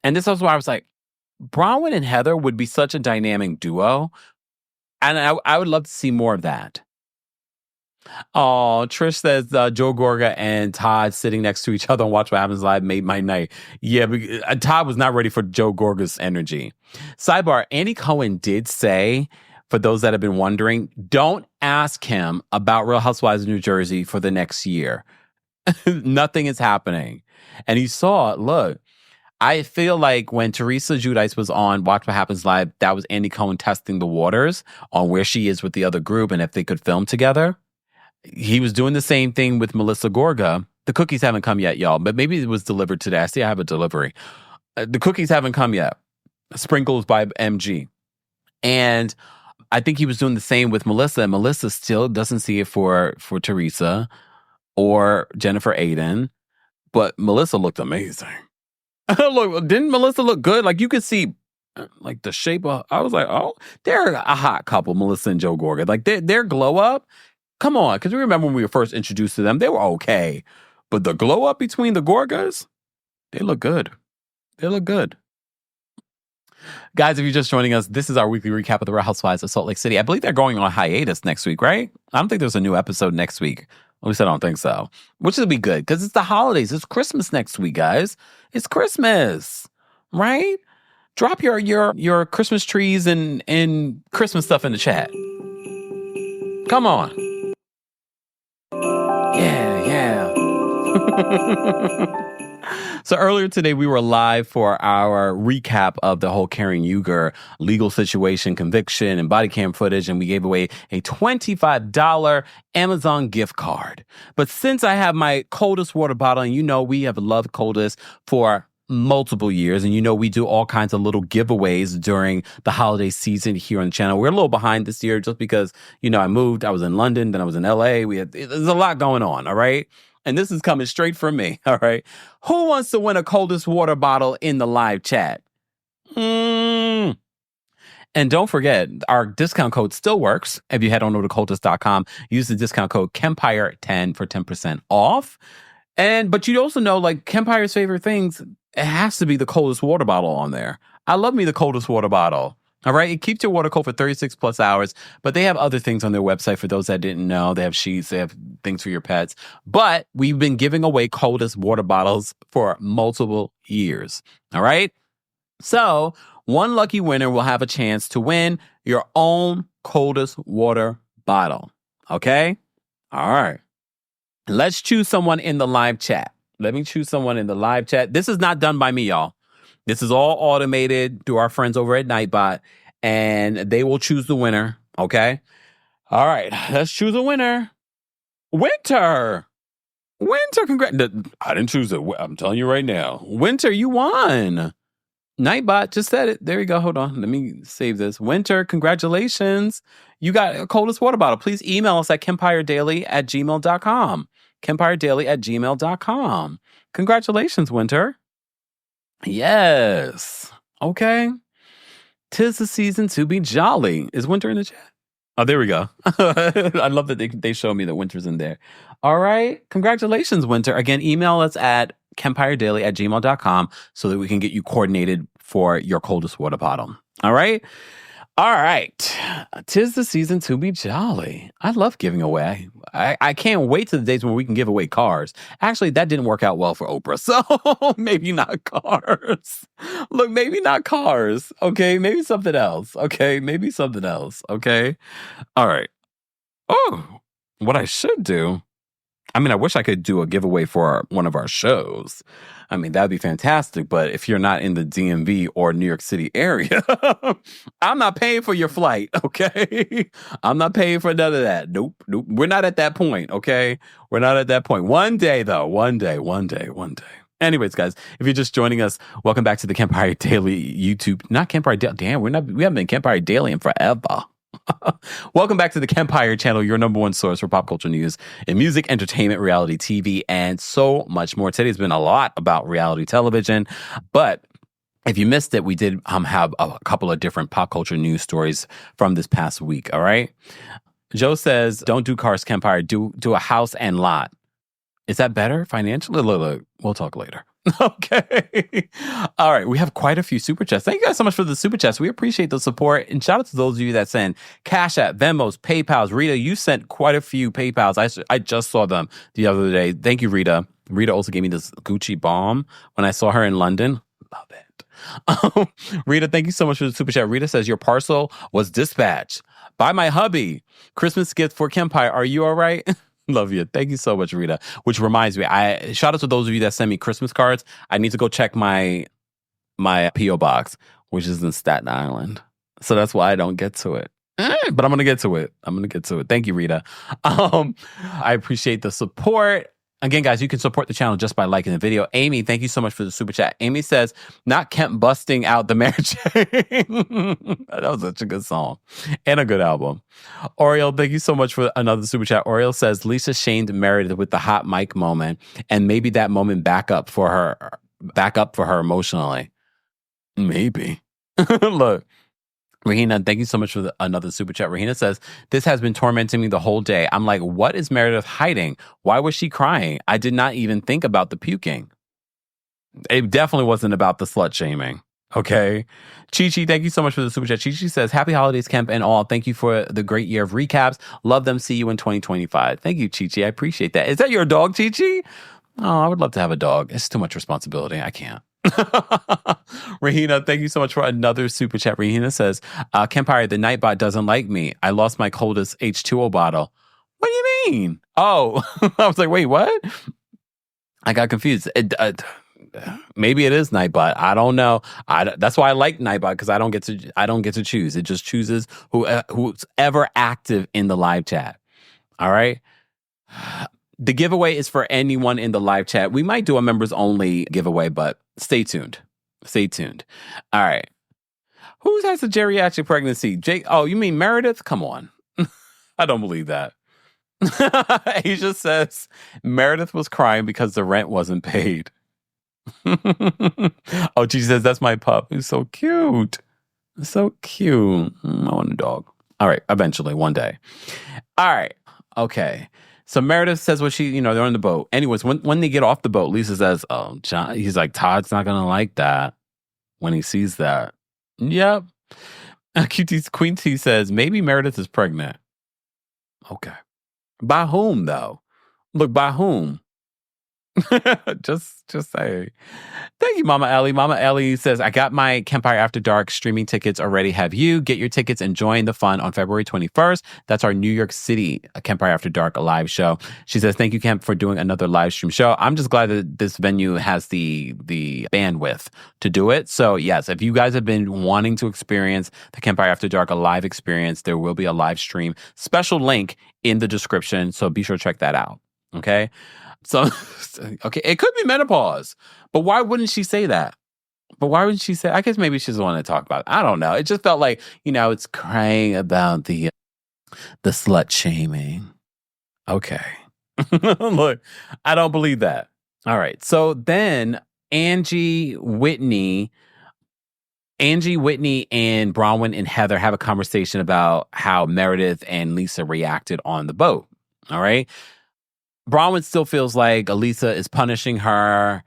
And this was why I was like, Bronwyn and Heather would be such a dynamic duo. And I would love to see more of that. Oh, Trish says Joe Gorga and Todd sitting next to each other on Watch What Happens Live made my night. Yeah, Todd was not ready for Joe Gorga's energy. Sidebar, Andy Cohen did say, for those that have been wondering, don't ask him about Real Housewives of New Jersey for the next year. Nothing is happening. And you saw, look, I feel like when Teresa Giudice was on Watch What Happens Live, that was Andy Cohen testing the waters on where she is with the other group and if they could film together. He was doing the same thing with Melissa Gorga. The cookies haven't come yet, y'all, but maybe it was delivered today. I see I have a delivery. The cookies haven't come yet. Sprinkles by MG. And I think he was doing the same with Melissa, and Melissa still doesn't see it for Teresa or Jennifer Aiden, but Melissa looked amazing. Look, didn't Melissa look good? Like, you could see like the shape of, I was like, oh, they're a hot couple, Melissa and Joe Gorga. Like, their glow up, come on, because we remember when we were first introduced to them, they were okay. But the glow up between the Gorgas, they look good. They look good. Guys, if you're just joining us, this is our weekly recap of the Real Housewives of Salt Lake City. I believe they're going on hiatus next week, right? I don't think there's a new episode next week. At least I don't think so. Which will be good, because it's the holidays. It's Christmas next week, guys. It's Christmas, right? Drop your Christmas trees and Christmas stuff in the chat. Come on. Yeah. So earlier today, we were live for our recap of the whole Karen Huger legal situation, conviction, and body cam footage, and we gave away a $25 Amazon gift card. But since I have my Coldest water bottle, and you know we have loved Coldest for multiple years. And we do all kinds of little giveaways during the holiday season here on the channel. We're a little behind this year just because, I moved. I was in London, then I was in LA. There's a lot going on, all right? And this is coming straight from me, all right? Who wants to win a coldest water bottle in the live chat? And don't forget, our discount code still works. If you head on over to cultist.com, use the discount code Kempire10 for 10% off. But you also know, like, Kempire's favorite things, it has to be the coldest water bottle on there. I love me the coldest water bottle. All right. It keeps your water cold for 36 plus hours, but they have other things on their website for those that didn't know. They have sheets, they have things for your pets. But we've been giving away coldest water bottles for multiple years. All right. So one lucky winner will have a chance to win your own coldest water bottle. Okay. All right. Let's choose someone in the live chat. Let me choose someone in the live chat. This is not done by me, y'all. This is all automated through our friends over at Nightbot, and they will choose the winner, okay? All right, let's choose a winner. Winter, congrats. I didn't choose it. I'm telling you right now. Winter, you won. Nightbot just said it. There you go. Hold on. Let me save this. Winter, congratulations. You got a coldest water bottle. Please email us at kempiredaily@gmail.com. kempiredaily@gmail.com. Congratulations, Winter. Yes. Okay. 'Tis the season to be jolly. Is Winter in the chat? Oh, there we go. I love that they show me that Winter's in there. All right. Congratulations, Winter. Again, email us at kempiredaily@gmail.com so that we can get you coordinated for your coldest water bottle. All right. All right. 'Tis the season to be jolly. I love giving away. I can't wait to the days when we can give away cars. Actually, that didn't work out well for Oprah. So maybe not cars. Look, maybe not cars. Okay. Maybe something else. Okay. Maybe something else. Okay. All right. Oh, what I should do. I mean, I wish I could do a giveaway for one of our shows. I mean, that'd be fantastic. But if you're not in the DMV or New York City area, I'm not paying for your flight, okay? I'm not paying for none of that. Nope. We're not at that point, okay? We're not at that point. One day, though. One day. Anyways, guys, if you're just joining us, welcome back to the Kempire Daily YouTube. Not Kempire Daily. Damn, we haven't been Kempire Daily in forever. Welcome back to the Kempire channel, your number one source for pop culture news in music, entertainment, reality TV, and so much more. Today's been a lot about reality television, but if you missed it, we did have a couple of different pop culture news stories from this past week, all right? Joe says, don't do cars, Kempire, do a house and lot. Is that better financially? Look, we'll talk later. Okay. All right. We have quite a few super chats. Thank you guys so much for the super chats. We appreciate the support. And shout out to those of you that send Cash App, Venmos, PayPals. Rita, you sent quite a few PayPals. I just saw them the other day. Thank you, Rita. Rita also gave me this Gucci bomb when I saw her in London. Love it. Rita, thank you so much for the super chat. Rita says, your parcel was dispatched by my hubby. Christmas gift for Kempire. Are you all right? Love you. Thank you so much, Rita. Which reminds me, shout out to those of you that send me Christmas cards. I need to go check my P.O. box, which is in Staten Island. So that's why I don't get to it. But I'm going to get to it. Thank you, Rita. I appreciate the support. Again, guys, you can support the channel just by liking the video. Amy, thank you so much for the super chat. Amy says, not Kemp busting out the marriage. That was such a good song and a good album. Oriel, thank you so much for another super chat. Oriel says, Lisa shamed Meredith with the hot mic moment, and maybe that moment back up for her emotionally. Maybe. Look. Rahina, thank you so much for another super chat. Rahina says, this has been tormenting me the whole day. I'm like, what is Meredith hiding? Why was she crying? I did not even think about the puking. It definitely wasn't about the slut shaming. Okay. Chi-Chi, thank you so much for the super chat. Chi-Chi says, happy holidays, Kemp and all. Thank you for the great year of recaps. Love them. See you in 2025. Thank you, Chi-Chi. I appreciate that. Is that your dog, Chi-Chi? Oh, I would love to have a dog. It's too much responsibility. I can't. Rahina, thank you so much for another super chat. Rahina says, Kempire, the Nightbot doesn't like me. I lost my coldest H2O bottle. What do you mean? Oh, I was like, wait, what? I got confused. Maybe it is Nightbot. I don't know. That's why I like Nightbot, because I don't get to choose. It just chooses who's ever active in the live chat. All right. The giveaway is for anyone in the live chat. We might do a members only giveaway, but stay tuned. Stay tuned. All right. Who has a geriatric pregnancy? Jake? Oh, you mean Meredith? Come on. I don't believe that. Asia says Meredith was crying because the rent wasn't paid. Oh, she says, that's my pup. He's so cute. So cute. I want a dog. All right. Eventually, one day. All right. Okay. So Meredith says what she, they're on the boat. Anyways, when they get off the boat, Lisa says, oh, John, he's like, Todd's not going to like that when he sees that. Yep. Queen T says, maybe Meredith is pregnant. Okay. By whom, though? Look, by whom? just say. Thank you, Mama Ellie. Mama Ellie says, I got my Kempire After Dark streaming tickets already. Have you? Get your tickets and join the fun on February 21st. That's our New York City Kempire After Dark live show. She says, thank you, Kemp, for doing another live stream show. I'm just glad that this venue has the bandwidth to do it. So yes, if you guys have been wanting to experience the Kempire After Dark, a live experience, there will be a live stream. Special link in the description. So be sure to check that out. Okay. So, okay, it could be menopause, but why wouldn't she say that? But why wouldn't she say, I guess maybe she doesn't want to talk about it. I don't know. It just felt like, it's crying about the slut shaming. Okay. Look, I don't believe that. All right. So then Angie, Whitney, and Bronwyn and Heather have a conversation about how Meredith and Lisa reacted on the boat. All right. Bronwyn still feels like Elisa is punishing her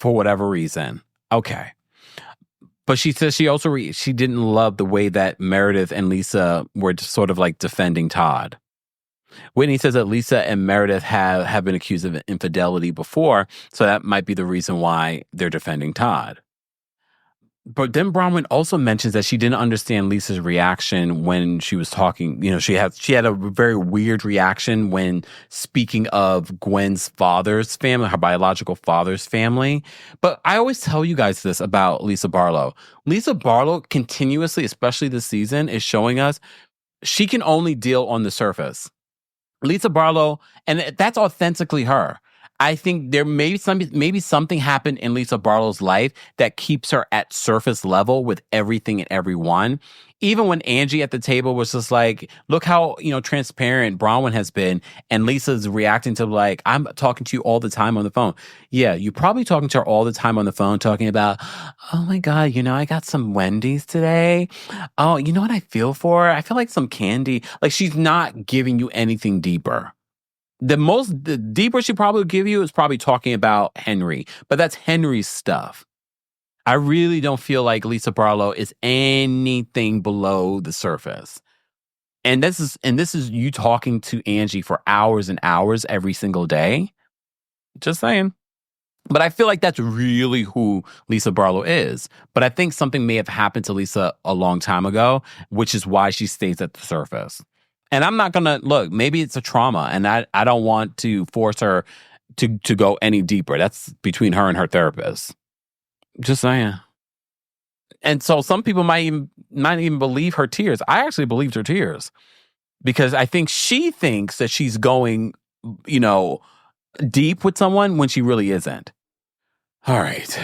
for whatever reason. Okay. But she says she didn't love the way that Meredith and Lisa were sort of like defending Todd. Whitney says that Lisa and Meredith have been accused of infidelity before, so that might be the reason why they're defending Todd. But then Bronwyn also mentions that she didn't understand Lisa's reaction when she was talking. She had a very weird reaction when speaking of Gwen's father's family, her biological father's family. But I always tell you guys this about Lisa Barlow. Lisa Barlow continuously, especially this season, is showing us she can only deal on the surface. Lisa Barlow, and that's authentically her. I think there maybe something happened in Lisa Barlow's life that keeps her at surface level with everything and everyone. Even when Angie at the table was just like, look how, transparent Bronwyn has been. And Lisa's reacting to like, I'm talking to you all the time on the phone. Yeah, you're probably talking to her all the time on the phone, talking about, oh my God, I got some Wendy's today. Oh, you know what I feel for? I feel like some candy. Like she's not giving you anything deeper. The deeper she probably would give you is probably talking about Henry, but that's Henry's stuff. I really don't feel like Lisa Barlow is anything below the surface. And this is you talking to Angie for hours and hours every single day. Just saying. But I feel like that's really who Lisa Barlow is. But I think something may have happened to Lisa a long time ago, which is why she stays at the surface. And I'm not going to, look, maybe it's a trauma, and I don't want to force her to go any deeper. That's between her and her therapist. Just saying. And so some people might even believe her tears. I actually believed her tears because I think she thinks that she's going, deep with someone when she really isn't. All right.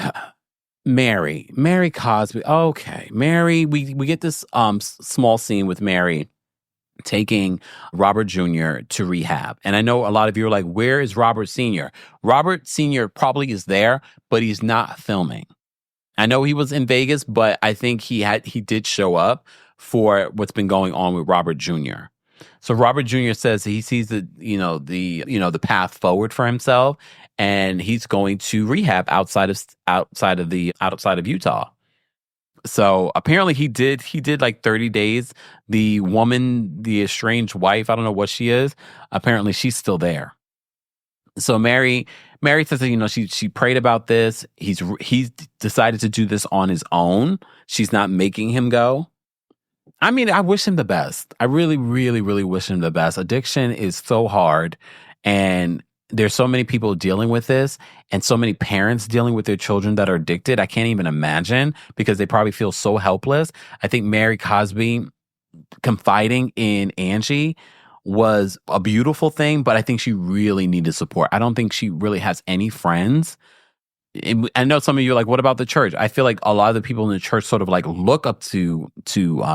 Mary Cosby. Okay. Mary, we get this small scene with Mary taking Robert Jr. to rehab. And I know a lot of you are like, where is Robert Sr.? Robert Sr. probably is there, but he's not filming. I know he was in Vegas, but I think he did show up for what's been going on with Robert Jr. So Robert Jr. says he sees the path forward for himself, and he's going to rehab outside of Utah. So apparently he did like 30 days. The woman, the estranged wife, I don't know what she is. Apparently she's still there. So Mary says that, she prayed about this. He's decided to do this on his own. She's not making him go. I mean, I wish him the best. I really, really, really wish him the best. Addiction is so hard, and there's so many people dealing with this and so many parents dealing with their children that are addicted. I can't even imagine because they probably feel so helpless. I think Mary Cosby confiding in Angie was a beautiful thing, but I think she really needed support. I don't think she really has any friends. I know some of you are like, what about the church? I feel like a lot of the people in the church sort of like look up to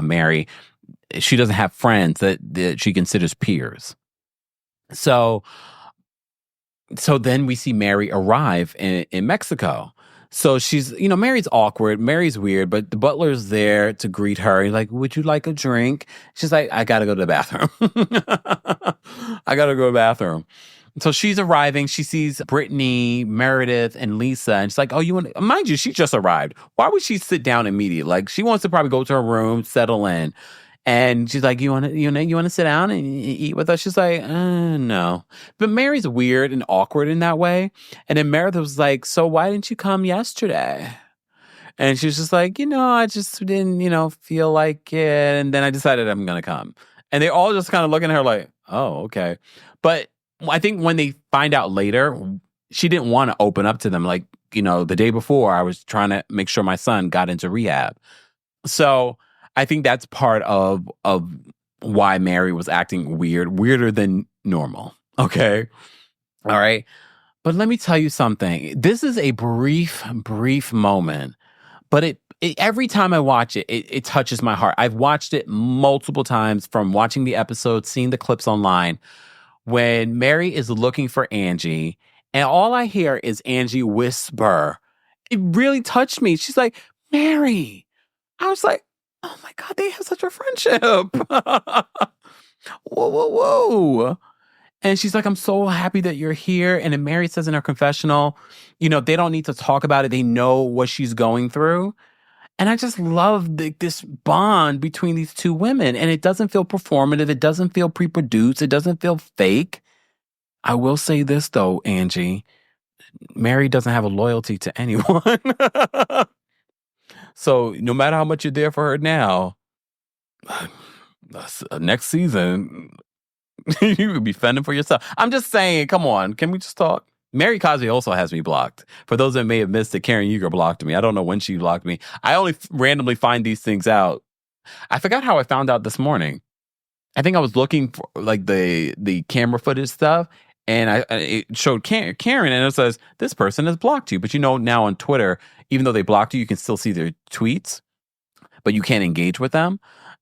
Mary. She doesn't have friends that she considers peers. So then we see Mary arrive in Mexico. So she's, Mary's awkward. Mary's weird, but the butler's there to greet her. He's like, would you like a drink? She's like, I got to go to the bathroom. I got to go to the bathroom. So she's arriving. She sees Brittany, Meredith, and Lisa. And she's like, oh, mind you, she just arrived. Why would she sit down immediately? Like, she wants to probably go to her room, settle in. And she's like, you want to sit down and eat with us? She's like, no. But Mary's weird and awkward in that way. And then Meredith was like, so why didn't you come yesterday? And she was just like, I just didn't, feel like it. And then I decided I'm going to come. And they all just kind of looking at her like, oh, okay. But I think when they find out later, she didn't want to open up to them. Like, the day before, I was trying to make sure my son got into rehab. So I think that's part of why Mary was acting weirder than normal. Okay. All right. But let me tell you something. This is a brief moment, but it every time I watch it, it touches my heart. I've watched it multiple times, from watching the episodes, seeing the clips online, when Mary is looking for Angie and all I hear is Angie whisper. It really touched me. She's like, Mary. I was like, oh my God, they have such a friendship. Whoa. And she's like, I'm so happy that you're here. And then Mary says in her confessional, they don't need to talk about it. They know what she's going through. And I just love this bond between these two women. And it doesn't feel performative. It doesn't feel pre-produced. It doesn't feel fake. I will say this, though, Angie. Mary doesn't have a loyalty to anyone. So no matter how much you're there for her now, next season, you could be fending for yourself. I'm just saying, come on. Can we just talk? Mary Cosby also has me blocked. For those that may have missed it, Karen Yeager blocked me. I don't know when she blocked me. I only randomly find these things out. I forgot how I found out this morning. I think I was looking for like the camera footage stuff, and it showed Karen, and it says, this person has blocked you. But now on Twitter, even though they blocked you, you can still see their tweets, but you can't engage with them.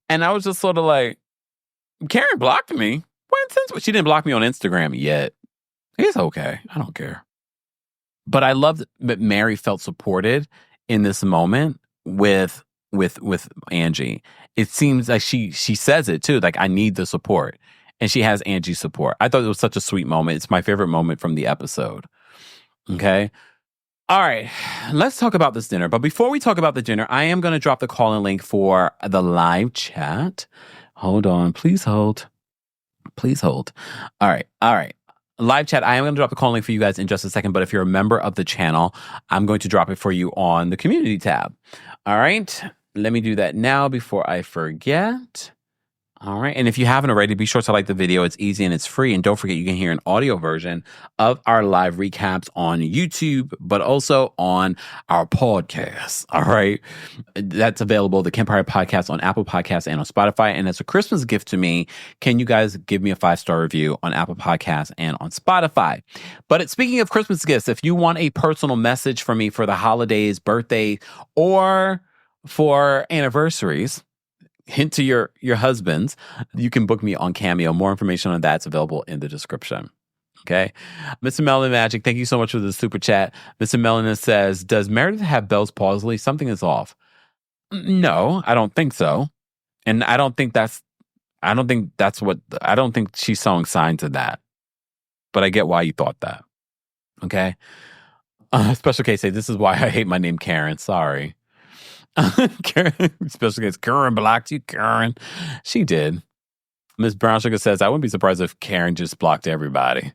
And I was just sort of like, Karen blocked me. She didn't block me on Instagram yet. It's okay. I don't care. But I love that Mary felt supported in this moment with Angie. It seems like she says it too, like, I need the support. And she has Angie's support. I thought it was such a sweet moment. It's my favorite moment from the episode. Okay. All right. Let's talk about this dinner. But before we talk about the dinner, I am going to drop the call-in link for the live chat. Hold on. Please hold. All right. Live chat, I am going to drop the call link for you guys in just a second, but if you're a member of the channel, I'm going to drop it for you on the community tab. All right, let me do that now before I forget. All right, and if you haven't already, be sure to like the video. It's easy and it's free. And don't forget, you can hear an audio version of our live recaps on YouTube, but also on our podcast. All right, that's available, the Kempire Podcast, on Apple Podcasts and on Spotify. And as a Christmas gift to me, can you guys give me a 5-star review on Apple Podcasts and on Spotify? But speaking of Christmas gifts, if you want a personal message from me for the holidays, birthday, or for anniversaries, hint to your husbands, you can book me on Cameo. More information on that's available in the description. Okay. Mr. Melon Magic, thank you so much for the super chat. Mr. Melanin says, does Meredith have Bell's palsy? Something is off. No, I don't think so. And I don't think she's showing signs of that. But I get why you thought that. Okay. Special case say, this is why I hate my name Karen. Sorry. Karen, special case, Karen blocked you, Karen. She did. Miss Brown Sugar says, I wouldn't be surprised if Karen just blocked everybody.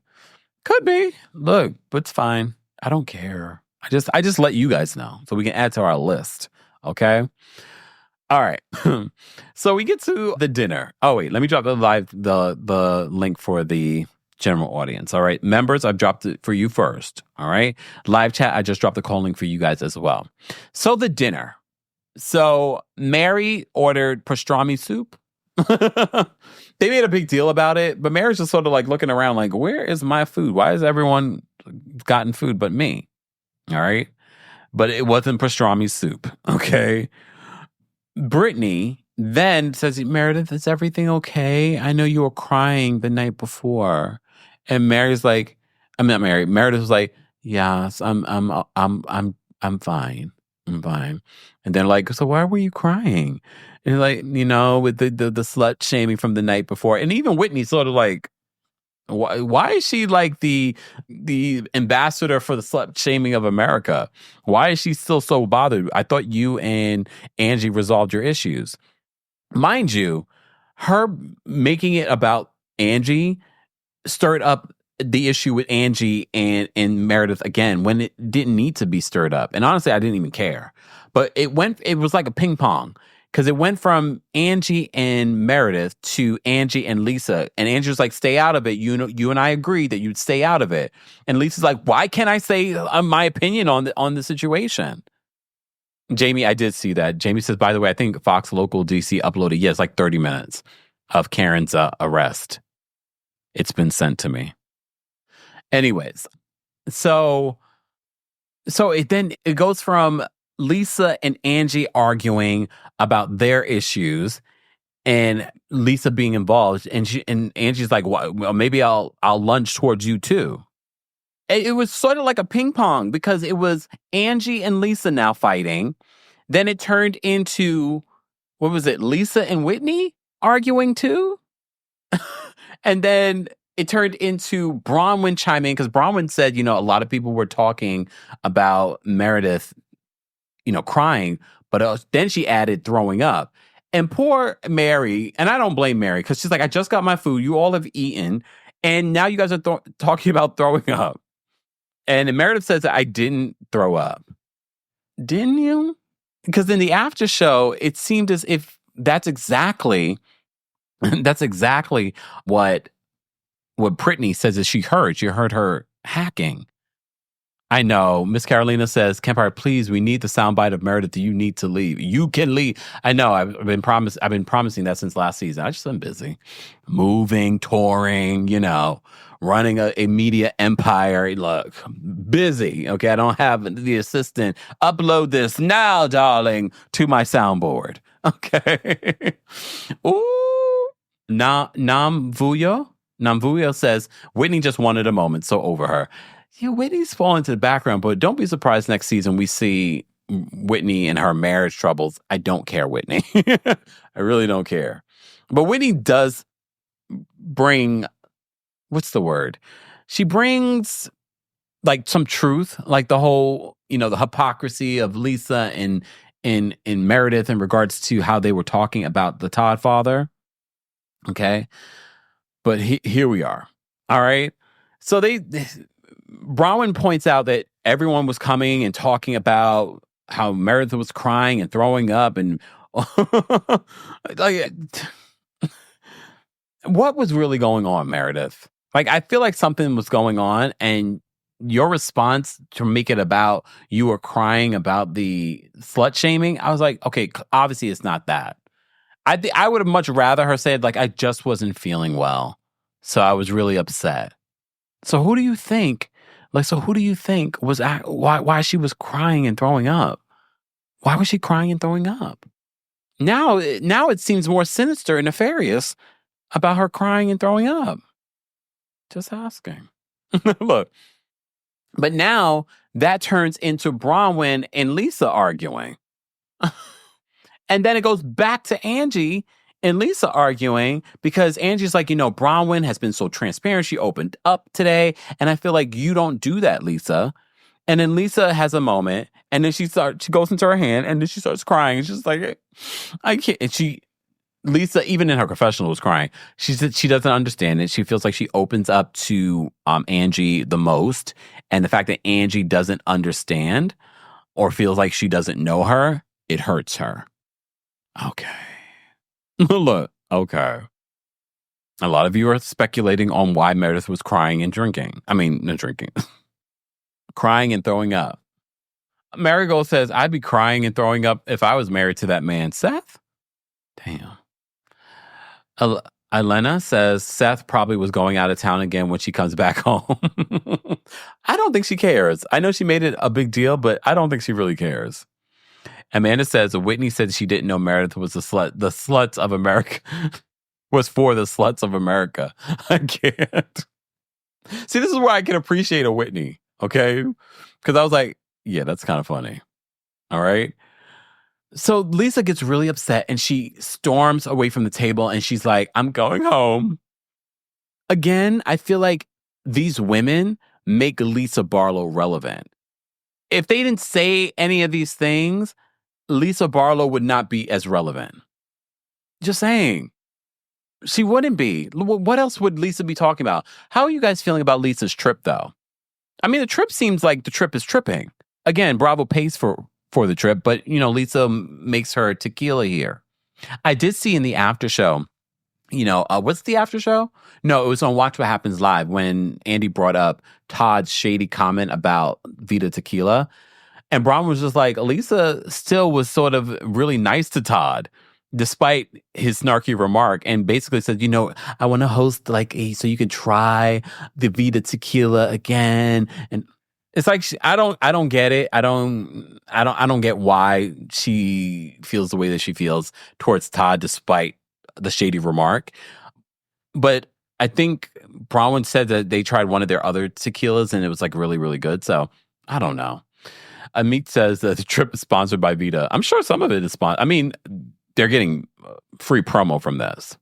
Could be. Look, but it's fine. I don't care. I just let you guys know so we can add to our list. Okay. All right. So we get to the dinner. Oh wait, let me drop the link for the general audience. All right. Members, I've dropped it for you first. All right. Live chat, I just dropped the call link for you guys as well. So the dinner. So Mary ordered pastrami soup. They made a big deal about it, but Mary's just sort of like looking around like, where is my food? Why has everyone gotten food but me? All right. But it wasn't pastrami soup. Okay. Brittany then says, Meredith, is everything okay? I know you were crying the night before. And Mary's like, I'm not Mary. Meredith was like, yes, I'm fine. I'm fine. And they're like, so why were you crying? And like, with the slut shaming from the night before. And even Whitney sort of like, why is she like the ambassador for the slut shaming of America? Why is she still so bothered? I thought you and Angie resolved your issues. Mind you, her making it about Angie stirred up the issue with Angie and Meredith again when it didn't need to be stirred up. And honestly, I didn't even care. But it was like a ping pong because it went from Angie and Meredith to Angie and Lisa. And Angie was like, stay out of it. You and I agreed that you'd stay out of it. And Lisa's like, why can't I say my opinion on the situation? Jamie, I did see that. Jamie says, by the way, I think Fox Local DC uploaded, yes, like 30 minutes of Karen's arrest. It's been sent to me. Anyways, so it goes from Lisa and Angie arguing about their issues and Lisa being involved, and Angie's like, well, maybe I'll lunge towards you too. It was sort of like a ping pong because it was Angie and Lisa now fighting. Then it turned into, what was it, Lisa and Whitney arguing too? And then it turned into Bronwyn chiming in because Bronwyn said, a lot of people were talking about Meredith, crying, but then she added throwing up. And poor Mary, and I don't blame Mary because she's like, I just got my food. You all have eaten. And now you guys are talking about throwing up. And Meredith says, I didn't throw up. Didn't you? Because in the after show, it seemed as if that's exactly what Brittany says that she heard. She heard her hacking. I know. Miss Carolina says, Kempire, please, we need the soundbite of Meredith. You need to leave. You can leave. I know. I've been promising that since last season. I just been busy. Moving, touring, running a media empire. Look, busy. Okay. I don't have the assistant upload this now, darling, to my soundboard. Okay. Ooh. Namvuyo says, Whitney just wanted a moment, so over her. Whitney's fallen to the background, but don't be surprised next season we see Whitney and her marriage troubles. I don't care, Whitney. I really don't care. But Whitney does bring, what's the word? She brings like some truth, like the whole, the hypocrisy of Lisa and Meredith in regards to how they were talking about the Todd father. Okay. But here we are. All right. So Bronwyn points out that everyone was coming and talking about how Meredith was crying and throwing up and like, what was really going on, Meredith? Like, I feel like something was going on, and your response to make it about you were crying about the slut shaming, I was like, okay, obviously it's not that. I would have much rather her said, like, I just wasn't feeling well, so I was really upset. So who do you think was why she was crying and throwing up? Why was she crying and throwing up? Now it seems more sinister and nefarious about her crying and throwing up. Just asking. Look. But now that turns into Bronwyn and Lisa arguing. And then it goes back to Angie and Lisa arguing because Angie's like, Bronwyn has been so transparent. She opened up today. And I feel like you don't do that, Lisa. And then Lisa has a moment and then she goes into her hand and then she starts crying. She's like, I can't. And Lisa, even in her confessional, was crying. She said she doesn't understand it. She feels like she opens up to Angie the most. And the fact that Angie doesn't understand or feels like she doesn't know her, it hurts her. Okay. Look, okay. A lot of you are speculating on why Meredith was crying and drinking. I mean, not drinking. Crying and throwing up. Marigold says, I'd be crying and throwing up if I was married to that man. Seth? Damn. Elena says Seth probably was going out of town again when she comes back home. I don't think she cares. I know she made it a big deal, but I don't think she really cares. Amanda says Whitney said she didn't know Meredith was the slut. The sluts of America was for the sluts of America. I can't. See, this is where I can appreciate a Whitney, okay? Because I was like, yeah, that's kind of funny. All right. So Lisa gets really upset and she storms away from the table and she's like, I'm going home. Again, I feel like these women make Lisa Barlow relevant. If they didn't say any of these things, Lisa Barlow would not be as relevant. Just saying. She wouldn't be. What else would Lisa be talking about? How are you guys feeling about Lisa's trip, though? I mean, the trip seems like the trip is tripping. Again, Bravo pays for the trip, but, Lisa makes her tequila here. I did see in the after show, what's the after show? No, it was on Watch What Happens Live when Andy brought up Todd's shady comment about VIDA tequila. And Braun was just like, Lisa still was sort of really nice to Todd, despite his snarky remark, and basically said, I want to host so you can try the VIDA tequila again. And it's like, I don't get it. I don't get why she feels the way that she feels towards Todd, despite the shady remark. But I think Bronwyn said that they tried one of their other tequilas and it was really, really good. So I don't know. Amit says that the trip is sponsored by VIDA. I'm sure some of it is sponsored. I mean, they're getting free promo from this.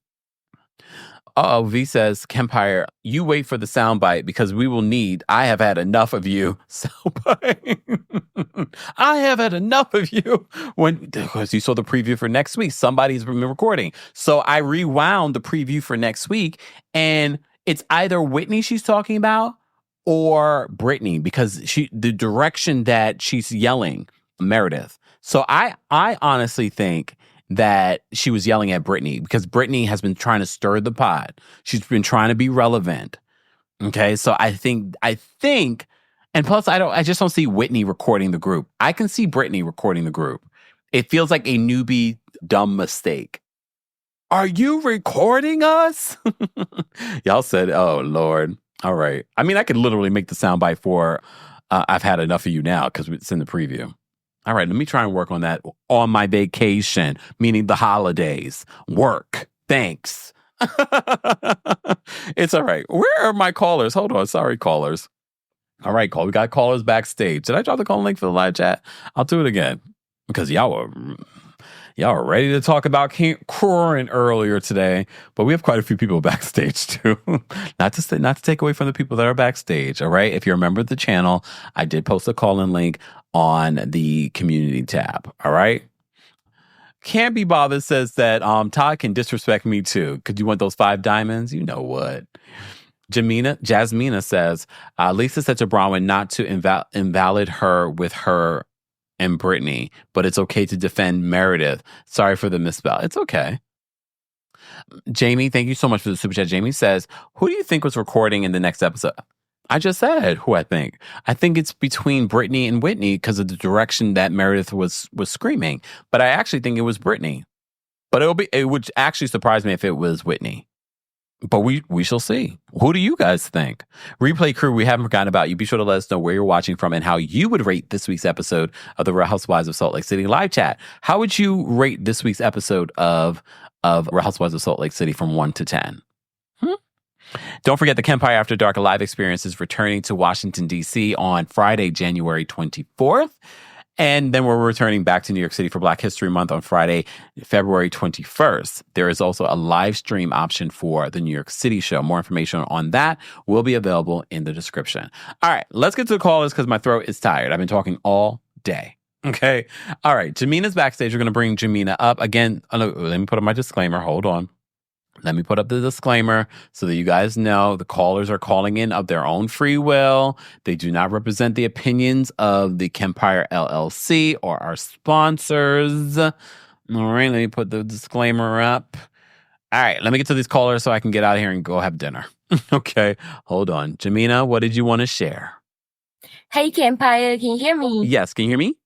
V says, Kempire, you wait for the soundbite because we will need I have had enough of you soundbite. I have had enough of you. Because you saw the preview for next week. Somebody's been recording. So I rewound the preview for next week, and it's either Whitney she's talking about or Brittany, because the direction that she's yelling, Meredith. So I honestly think that she was yelling at Brittany because Brittany has been trying to stir the pot. She's been trying to be relevant. Okay, so I think, and plus I just don't see Whitney recording the group. I can see Brittany recording the group. It feels like a newbie dumb mistake. Are you recording us? Y'all said, oh Lord. All right. I mean, I could literally make the soundbite for I've had enough of you now because it's in the preview. All right, let me try and work on that on my vacation, meaning the holidays. Work. Thanks. It's all right. Where are my callers? Hold on. Sorry, callers. All right, we got callers backstage. Did I drop the call link for the live chat? I'll do it again because y'all were ready to talk about Corin earlier today, but we have quite a few people backstage too. Not to take away from the people that are backstage. All right, if you're a member of the channel, I did post a call-in link on the community tab. All right. Can't Be Bothered says that Todd can disrespect me too. Could you want those 5 diamonds? You know what? Jasmina says Lisa said to Bronwyn not to invalid her with her and Brittany, but it's okay to defend Meredith. Sorry for the misspell. It's okay. Jamie, thank you so much for the super chat. Jamie says, who do you think was recording in the next episode? I just said who I think. I think it's between Brittany and Whitney because of the direction that Meredith was screaming. But I actually think it was Brittany. But it would actually surprise me if it was Whitney. But we shall see. Who do you guys think? Replay crew, we haven't forgotten about you. Be sure to let us know where you're watching from and how you would rate this week's episode of the Real Housewives of Salt Lake City live chat. How would you rate this week's episode of Real Housewives of Salt Lake City from 1 to 10? Don't forget the Kempire After Dark live experience is returning to Washington, D.C. on Friday, January 24th. And then we're returning back to New York City for Black History Month on Friday, February 21st. There is also a live stream option for the New York City show. More information on that will be available in the description. All right, let's get to the callers because my throat is tired. I've been talking all day. Okay. All right. Jamina's backstage. We're going to bring Jamina up. Again, let me put up my disclaimer. Hold on. Let me put up the disclaimer so that you guys know the callers are calling in of their own free will. They do not represent the opinions of the Kempire LLC or our sponsors. All right, let me put the disclaimer up. All right, let me get to these callers so I can get out of here and go have dinner. Okay, hold on. Jamina, what did you want to share? Hey, Kempire, can you hear me? Yes, can you hear me?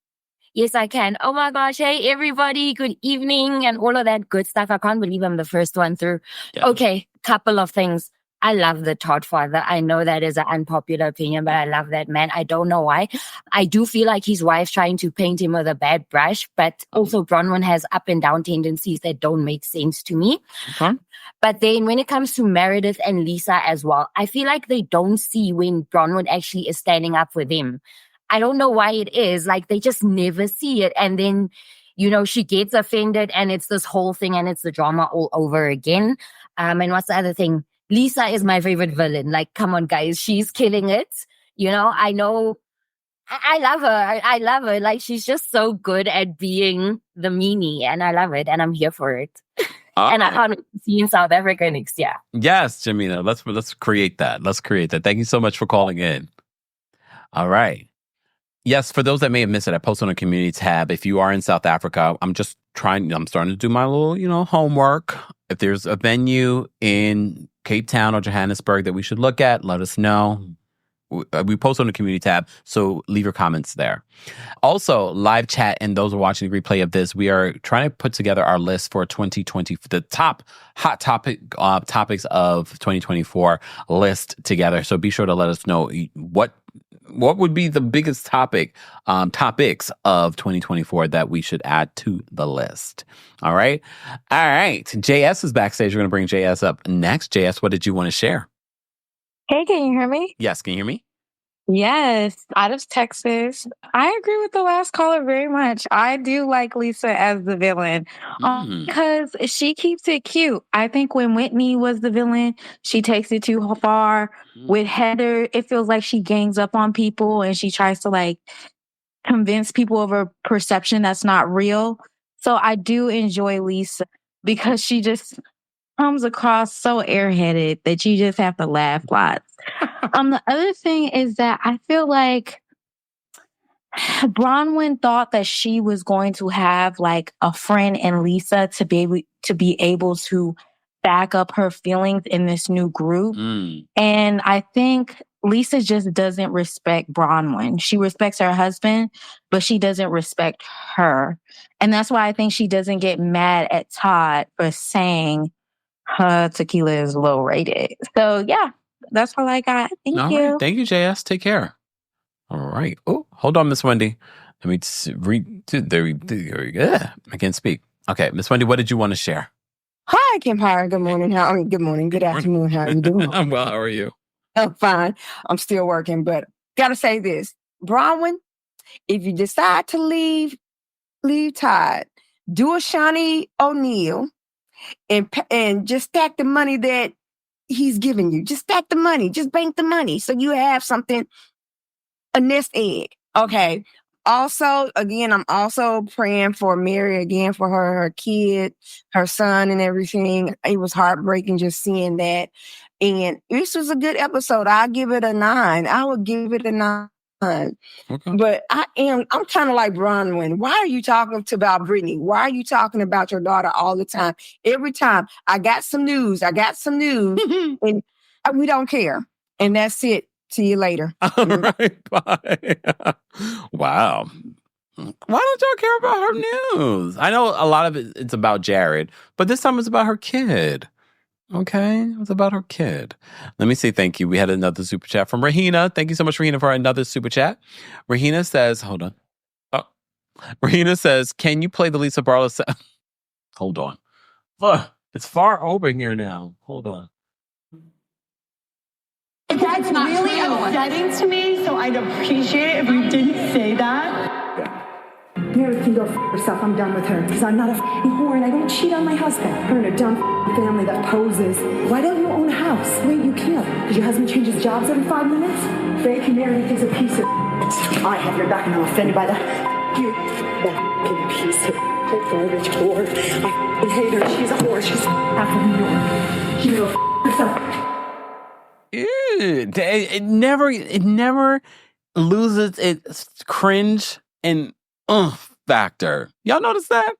Yes, I can. Oh my gosh. Hey, everybody. Good evening and all of that good stuff. I can't believe I'm the first one through. Yeah. Okay. Couple of things. I love the Todd father. I know that is an unpopular opinion, but I love that man. I don't know why. I do feel like his wife's trying to paint him with a bad brush, but also Bronwyn has up and down tendencies that don't make sense to me. Okay. But then when it comes to Meredith and Lisa as well, I feel like they don't see when Bronwyn actually is standing up for them. I don't know why it is. Like, they just never see it. And then, she gets offended and it's this whole thing and it's the drama all over again. And what's the other thing? Lisa is my favorite villain. Like, come on, guys. She's killing it. I know. I love her. I love her. Like, she's just so good at being the meanie. And I love it. And I'm here for it. And I can't see in South Africa next year. Yes, Jamina. Let's create that. Let's create that. Thank you so much for calling in. All right. Yes, for those that may have missed it, I posted on a community tab. If you are in South Africa, I'm starting to do my little, homework. If there's a venue in Cape Town or Johannesburg that we should look at, let us know. We post on the community tab, so leave your comments there. Also, live chat and those who are watching the replay of this, we are trying to put together our list for 2020, the top hot topics of 2024 list together. So be sure to let us know what would be the biggest topics of 2024 that we should add to the list. All right. JS is backstage. We're going to bring JS up next. JS, what did you want to share? Hey, can you hear me? Yes, can you hear me? Yes, out of Texas. I agree with the last caller very much. I do like Lisa as the villain because she keeps it cute. I think when Whitney was the villain, she takes it too far. With Heather, it feels like she gangs up on people and she tries to convince people of a perception that's not real. So I do enjoy Lisa because she just comes across so airheaded that you just have to laugh lots. The other thing is that I feel like Bronwyn thought that she was going to have a friend in Lisa to be able to back up her feelings in this new group. And I think Lisa just doesn't respect Bronwyn. She respects her husband, but she doesn't respect her. And that's why I think she doesn't get mad at Todd for saying her tequila is low rated. So yeah, that's all I got. Thank you. Right. Thank you, JS. Take care. All right. Oh, hold on, Miss Wendy. Let me read. There we go. I can't speak. Okay, Miss Wendy, what did you want to share? Hi, Kempire. Good morning. Good morning. Good afternoon. How are you doing? I'm well. How are you? I'm fine. I'm still working, but gotta say this. Bronwyn, if you decide to leave Todd, do a Shawnee O'Neal and just stack the money that he's giving you. Just stack the money. Just bank the money so you have something, a nest egg. Okay. Also, again, I'm also praying for Mary again, for her kid, her son and everything. It was heartbreaking just seeing that. And this was a good episode. I'll give it a 9. I would give it a 9. Okay. But I'm kind of like Bronwyn. Why are you talking about Brittany? Why are you talking about your daughter all the time? Every time I got some news, and we don't care. And that's it. See you later. All right, bye. Wow. Why don't y'all care about her news? I know a lot of it's about Jared, but this time it's about her kid. Okay, it's about her kid. Let me say thank you. We had another super chat from Rahina. Thank you so much, Rahina, for another super chat. Rahina says, hold on. Oh, Rahina says, can you play the Lisa Barlow Hold on. It's far over here now. Hold on. That's really upsetting to me, so I'd appreciate it if you didn't say that. Yeah. Meredith can go herself. I'm done with her. Because I'm not a whore and I don't cheat on my husband. Her and a dumb family that poses. Why don't you own a house? Wait, you can't. Because your husband changes jobs every 5 minutes? Fake Meredith is a piece of I have your back and I'm offended by that. You, that piece of garbage whore. I hate her. She's a whore. She's half of New York. She can go herself. It never loses its cringe and factor. Y'all notice that?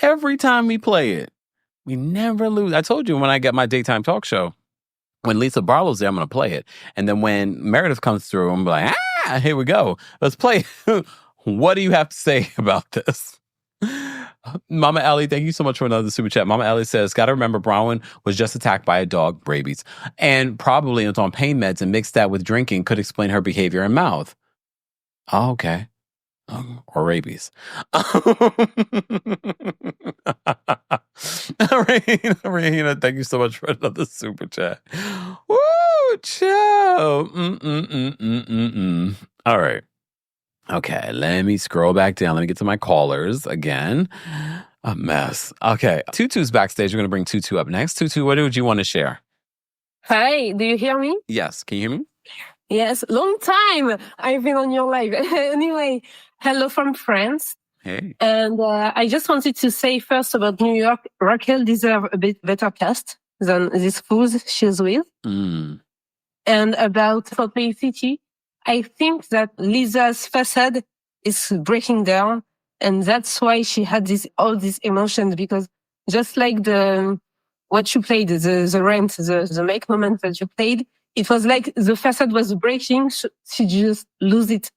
Every time we play it, we never lose. I told you when I get my daytime talk show, when Lisa Barlow's there, I'm going to play it. And then when Meredith comes through, I'm like, here we go. Let's play. What do you have to say about this? Mama Ellie, thank you so much for another super chat. Mama Ellie says, gotta remember Bronwyn was just attacked by a dog, rabies, and probably is on pain meds, and mixed that with drinking could explain her behavior and mouth. Oh, okay. Or rabies. Rahina, thank you so much for another super chat. Woo, chill. All right. Okay, let me scroll back down. Let me get to my callers again. A mess. Okay, Tutu's backstage. We're going to bring Tutu up next. Tutu, what would you want to share? Hi, do you hear me? Yes, can you hear me? Yes, long time I've been on your live. Anyway, hello from France. Hey. And I just wanted to say first about New York, Raquel deserves a bit better cast than these fools she's with. And about Salt Lake City, I think that Lisa's facade is breaking down, and that's why she had all these emotions, because just like what you played, the rant, the make moment that you played, it was like the facade was breaking. She just lose it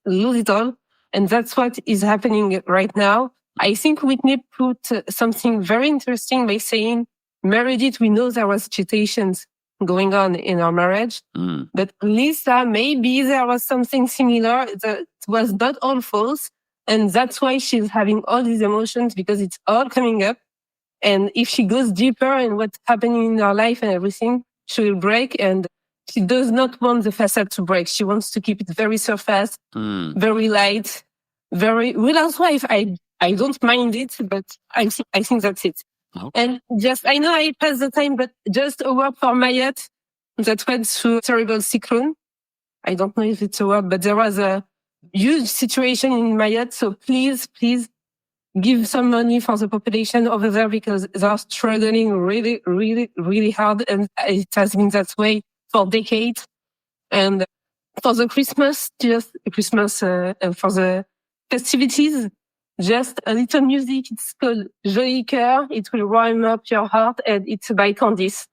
all. And that's what is happening right now. I think Whitney put something very interesting by saying, Meredith, we know there was agitations going on in our marriage, but Lisa, maybe there was something similar that was not all false. And that's why she's having all these emotions, because it's all coming up. And if she goes deeper in what's happening in her life and everything, she will break. And she does not want the facade to break. She wants to keep it very surface, very light, very Real Housewife. I don't mind it, but I think that's it. Okay. And just, I know I passed the time, but just a word for Mayat that went through a terrible cyclone. I don't know if it's a word, but there was a huge situation in Mayat. So please give some money for the population over there, because they're struggling really, really, really hard. And it has been that way for decades. And for the Christmas, and for the festivities, just a little music. It's called Joli Coeur. It will warm up your heart, and it's by Candice.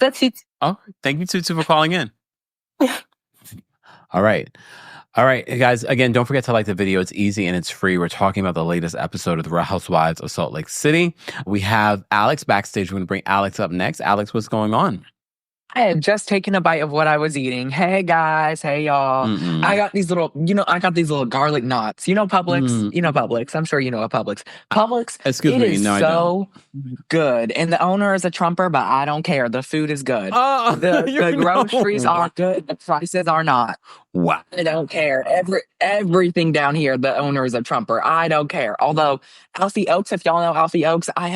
That's it. Oh, thank you, Tutu, for calling in. All right. Hey, guys, again, don't forget to like the video. It's easy and it's free. We're talking about the latest episode of The Real Housewives of Salt Lake City. We have Alex backstage. We're going to bring Alex up next. Alex, what's going on? I had just taken a bite of what I was eating. Hey guys, hey y'all. I got these little garlic knots. Publix? You know Publix. I'm sure you know a Publix. Publix, Excuse me, is no, so good. And the owner is a Trumper, but I don't care. The food is good. The groceries are good. The prices are not. Wow. I don't care. Everything down here, the owner is a Trumper. I don't care. Although Alfie Oaks, if y'all know Alfie Oaks, I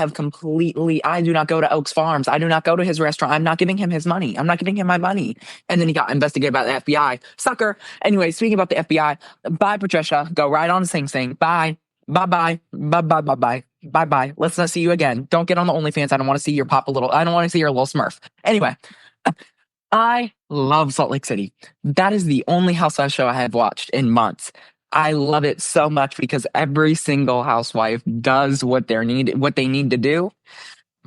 do not go to Oaks Farms. I do not go to his restaurant. I'm not giving him his money. I'm not giving him my money. And then he got investigated by the FBI. Sucker. Anyway, speaking about the FBI, bye, Patricia. Go right on to Sing Sing. Bye. Bye-bye. Bye-bye. Bye-bye. Let's not see you again. Don't get on the OnlyFans. I don't want to see your I don't want to see your little Smurf. Anyway, I love Salt Lake City. That is the only Housewives show I have watched in months. I love it so much because every single housewife does what they need to do.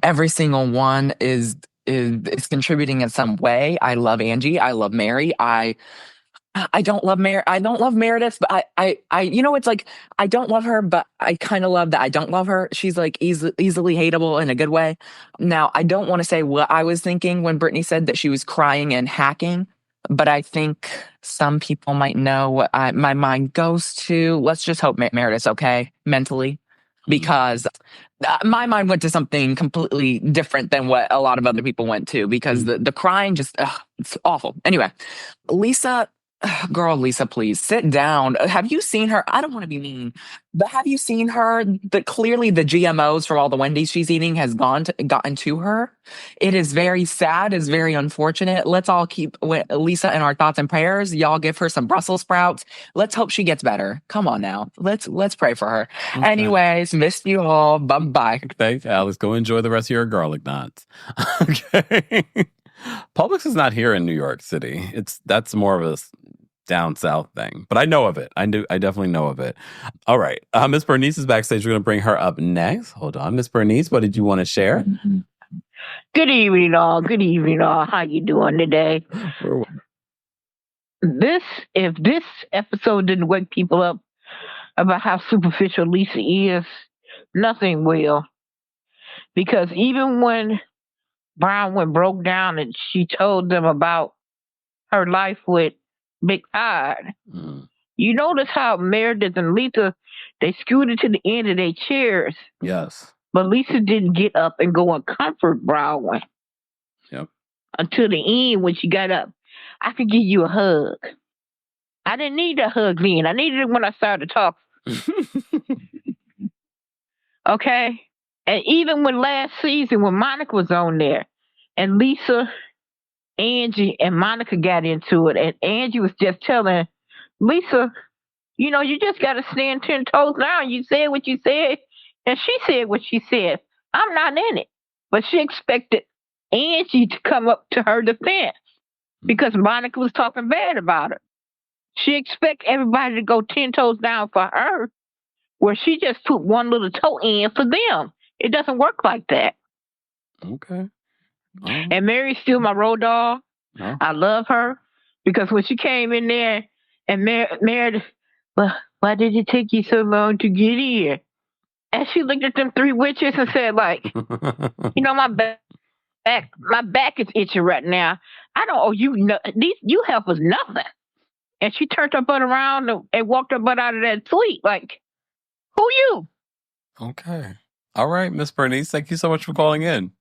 Every single one is contributing in some way. I love Angie. I love Mary. I don't love Meredith, but it's like, I don't love her, but I kind of love that I don't love her. She's like easily hateable in a good way. Now, I don't want to say what I was thinking when Brittany said that she was crying and hacking, but I think some people might know what my mind goes to. Let's just hope Meredith's okay mentally, because my mind went to something completely different than what a lot of other people went to, because the crying just, it's awful. Anyway, Lisa, please sit down. Have you seen her? I don't want to be mean, but have you seen her? Clearly the GMOs from all the Wendy's she's eating has gotten to her. It is very sad. It's very unfortunate. Let's all keep Lisa in our thoughts and prayers. Y'all give her some Brussels sprouts. Let's hope she gets better. Come on now. Let's pray for her. Okay. Anyways, missed you all. Bye-bye. Thanks, Alex. Go enjoy the rest of your garlic knots. Okay. Publix is not here in New York City. That's more of a down south thing, but I know of it. I definitely know of it. All right. Miss Bernice is backstage. We're going to bring her up next. Hold on. Miss Bernice, what did you want to share? Good evening, all. How you doing today? If this episode didn't wake people up, about how superficial Lisa is, nothing will. Because even when Bronwyn broke down and she told them about her life with Big Todd, you notice how Meredith and Lisa, they scooted to the end of their chairs. Yes. But Lisa didn't get up and go and comfort Bronwyn. Yep. Until the end when she got up. I could give you a hug. I didn't need a hug then. I needed it when I started talking. Okay? And even when last season, when Monica was on there, and Lisa, Angie, and Monica got into it, and Angie was just telling Lisa, you know, you just got to stand 10 toes down. You said what you said, and she said what she said. I'm not in it. But she expected Angie to come up to her defense because Monica was talking bad about her. She expected everybody to go 10 toes down for her, where she just put one little toe in for them. It doesn't work like that. Okay. And Mary's still my road dog. I love her because when she came in there and Mary, well, why did it take you so long to get here? And she looked at them three witches and said, like, you know, my back is itching right now. I don't owe you you help us nothing. And she turned her butt around and walked her butt out of that suite. Like, who you? Okay. All right, Miss Bernice. Thank you so much for calling in.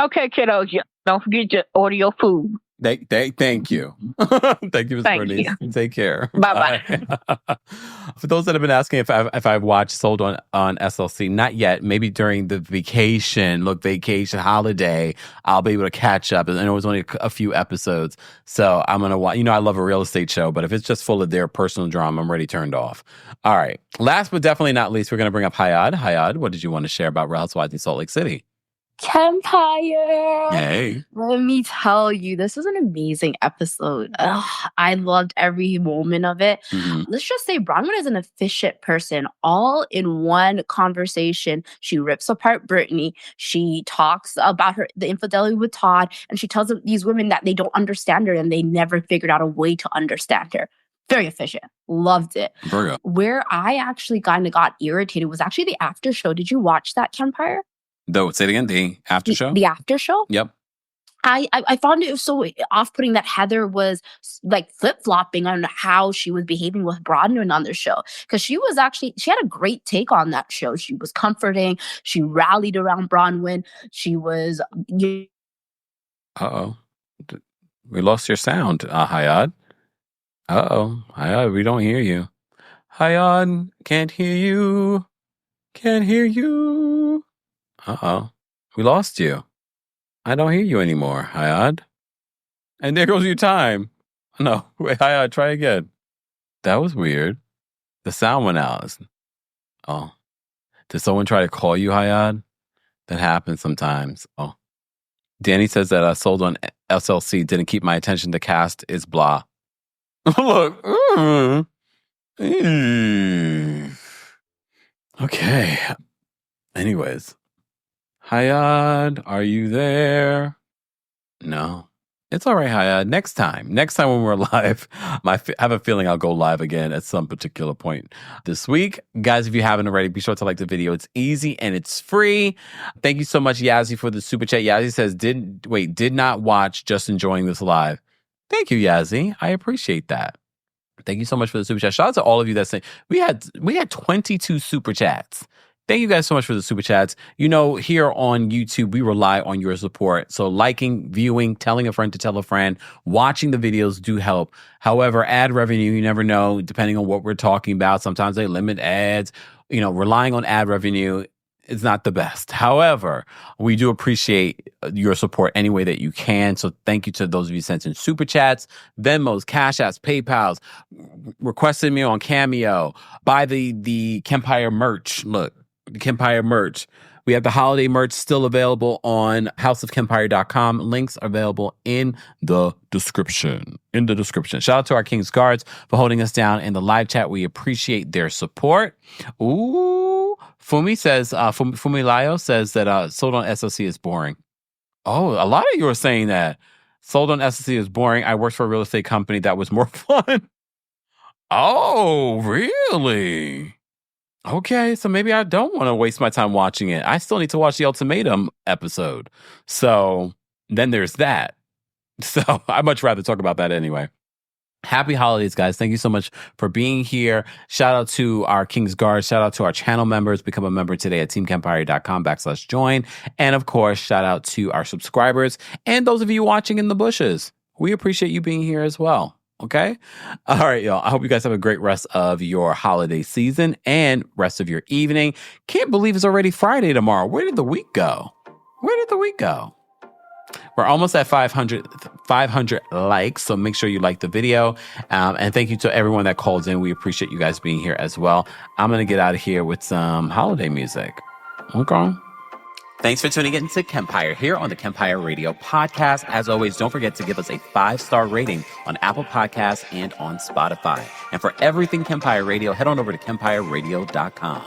Okay, kiddos. Don't forget your audio food. Thank you. Thank you, Ms. Bernice. Take care. Bye-bye. For those that have been asking if I've watched Sold on SLC, not yet. Maybe during the vacation holiday, I'll be able to catch up. And it was only a few episodes. So I'm going to watch. You know, I love a real estate show, but if it's just full of their personal drama, I'm already turned off. All right. Last but definitely not least, we're going to bring up Hayad. Hayad, what did you want to share about Real Housewives in Salt Lake City? Kempire. Hey. Let me tell you, this was an amazing episode. I loved every moment of it. Mm-hmm. Let's just say Bronwyn is an efficient person. All in one conversation, she rips apart Brittany. She talks about the infidelity with Todd, and she tells these women that they don't understand her and they never figured out a way to understand her. Very efficient. Loved it. Virgo. Where I actually kind of got irritated was actually the after show. Did you watch that, Kempire? Say it again, the after show? The after show? Yep. I found it so off-putting that Heather was like flip-flopping on how she was behaving with Bronwyn on the show. Because she had a great take on that show. She was comforting. She rallied around Bronwyn. She was... Uh-oh. We lost your sound, Hayad. Uh-oh. Hayad, we don't hear you. Hayad, can't hear you. Can't hear you. Uh-oh. We lost you. I don't hear you anymore, Hayad. And there goes your time. No, wait, Hayad, try again. That was weird. The sound went out. Oh. Did someone try to call you, Hayad? That happens sometimes. Oh. Danny says that Sold on SLC didn't keep my attention. The cast is blah. Look. Okay. Anyways. Hayad, are you there? No. It's all right, Hayad. Next time when we're live, I have a feeling I'll go live again at some particular point this week. Guys, if you haven't already, be sure to like the video. It's easy and it's free. Thank you so much, Yazzie, for the super chat. Yazzie says, did not watch, just enjoying this live. Thank you, Yazzie. I appreciate that. Thank you so much for the super chat. Shout out to all of you that say we had 22 super chats. Thank you guys so much for the super chats. You know, here on YouTube, we rely on your support. So liking, viewing, telling a friend to tell a friend, watching the videos do help. However, ad revenue, you never know, depending on what we're talking about. Sometimes they limit ads. You know, relying on ad revenue is not the best. However, we do appreciate your support any way that you can. So thank you to those of you sent in super chats, Venmos, Cash Apps, PayPals, requested me on Cameo, buy the Kempire merch. Look. The Kempire merch. We have the holiday merch still available on houseofkempire.com. Links are available in the description. Shout out to our King's Guards for holding us down in the live chat. We appreciate their support. Ooh. Fumi says, Fumilayo says that Sold on SLC is boring. Oh, a lot of you are saying that. Sold on SLC is boring. I worked for a real estate company that was more fun. Oh, really? Okay, so maybe I don't want to waste my time watching it. I still need to watch the Ultimatum episode. So then there's that. So I'd much rather talk about that anyway. Happy holidays, guys. Thank you so much for being here. Shout out to our King's Guard. Shout out to our channel members. Become a member today at teamkempire.com/join. And of course, shout out to our subscribers and those of you watching in the bushes. We appreciate you being here as well. Okay? All right, y'all. I hope you guys have a great rest of your holiday season and rest of your evening. Can't believe it's already Friday tomorrow. Where did the week go? We're almost at 500 likes, so make sure you like the video. And thank you to everyone that called in. We appreciate you guys being here as well. I'm going to get out of here with some holiday music. Okay. Thanks for tuning in to Kempire here on the Kempire Radio Podcast. As always, don't forget to give us a 5-star rating on Apple Podcasts and on Spotify. And for everything Kempire Radio, head on over to kempireradio.com.